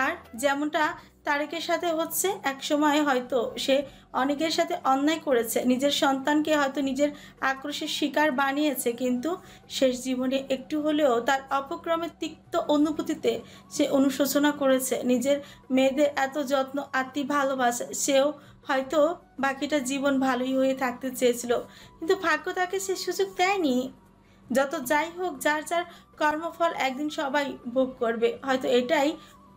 আর যেমনটা তারেকের সাথে হচ্ছে, এক সময় হয়তো সে অনেকের সাথে অন্যায় করেছে, নিজের সন্তানকে হয়তো নিজের আক্রোশের শিকার বানিয়েছে, কিন্তু শেষ জীবনে একটু হলেও তার অপক্রমের তিক্ত অনুভূতিতে সে অনুশোচনা করেছে। নিজের মেয়েদের এত যত্ন আত্মি ভালোবাসে, সেও হয়তো বাকিটা জীবন ভালোই হয়ে থাকতে চেয়েছিল, কিন্তু ভাগ্য তাকে সে সুযোগ দেয়নি। যত যাই হোক, যার যার কর্মফল একদিন সবাই ভোগ করবে, হয়তো এটাই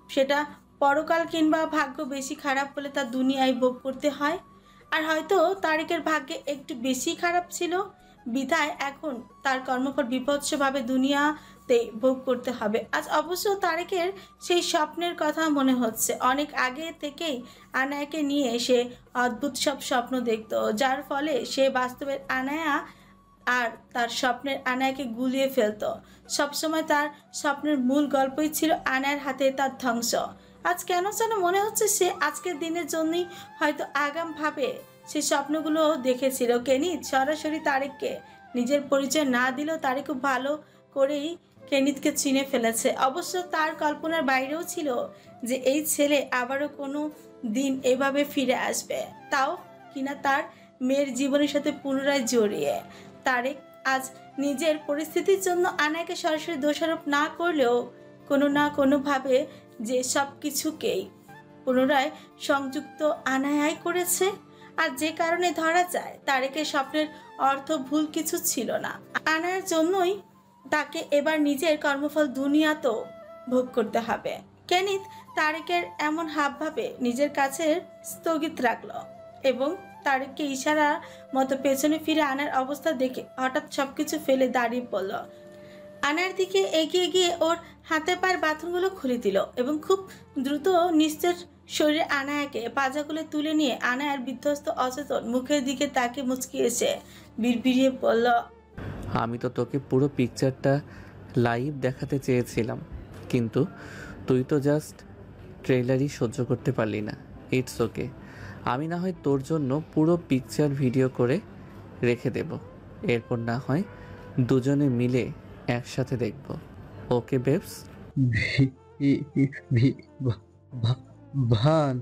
সেটা পরকাল, কিংবা ভাগ্য বেশি খারাপ হলে তার দুনিয়ায় ভোগ করতে হয়। আর হয়তো তারেকের ভাগ্যে একটু বেশি খারাপ ছিল, বিধায় এখন তার কর্মফল বিভৎসভাবে দুনিয়াতে ভোগ করতে হবে। আজ অবশ্য তারেকের সেই স্বপ্নের কথা মনে হচ্ছে। অনেক আগে থেকেই আনায়াকে নিয়ে সে অদ্ভুত সব স্বপ্ন দেখত, যার ফলে সে বাস্তবের আনায়া আর তার স্বপ্নের আনায়াকে গুলিয়ে ফেলত। সবসময় তার স্বপ্নের মূল গল্পই ছিল আনায়ার হাতে তার ধ্বংস। আজ কেন যেন মনে হচ্ছে সে আজকের দিনের জন্যই হয়তো আগামভাবে সে স্বপ্নগুলো দেখেছিল। কেনিত সরাসরি তারেককে নিজের পরিচয় না দিলেও তারেক খুব ভালো করেই কেনিতকে চিনে ফেলেছে। অবশ্য তার কল্পনার বাইরেও ছিল যে এই ছেলে আবারও কোনো দিন এভাবে ফিরে আসবে, তাও কিনা তার মেয়ের জীবনের সাথে পুনরায় জড়িয়ে। তারেক আজ নিজের পরিস্থিতির জন্য আনায়াকে সরাসরি দোষারোপ না করলেও কোনো না কোনোভাবে যে সব কিছুকেই পুনরায় সংযুক্ত আনায়াই করেছে, আর যে কারণে ধরা যায় তারেকের স্বপ্নের অর্থ ভুল কিছু ছিল না। আনায়ার জন্যই তাকে এবার নিজের কর্মফল দুনিয়াতেও ভোগ করতে হবে। কেনিত তারেকের এমন হাবভাবে নিজের কাছে স্থগিত রাখলো এবং তারেককে ইশারা মতো পেছনে ফিরে আনার অবস্থা দেখে হঠাৎ সবকিছু ফেলে দাঁড়িয়ে পড়ল। আনার দিকে এগিয়ে গিয়ে ওর হাতে পায়ের বাথরুমগুলো খুলে দিল এবং খুব দ্রুত নিশ্চের শরীরে আনায়াকে পাজাগুলো তুলে নিয়ে আনায়ার বিধ্বস্ত অচেতন মুখের দিকে তাকে মুচকি এসে বিড়বিড়িয়ে পড়ল, আমি তো তোকে পুরো পিকচারটা লাইভ দেখাতে চেয়েছিলাম, কিন্তু তুই তো জাস্ট ট্রেলারই সহ্য করতে পারলি না। ইটস ওকে, আমি না হয় তোর জন্য পুরো পিকচার ভিডিও করে রেখে দেব, এরপর না হয় দুজনে মিলে একসাথে দেখব। ওকে বেবস? ভি ভি ভি ভা- ভা- ভান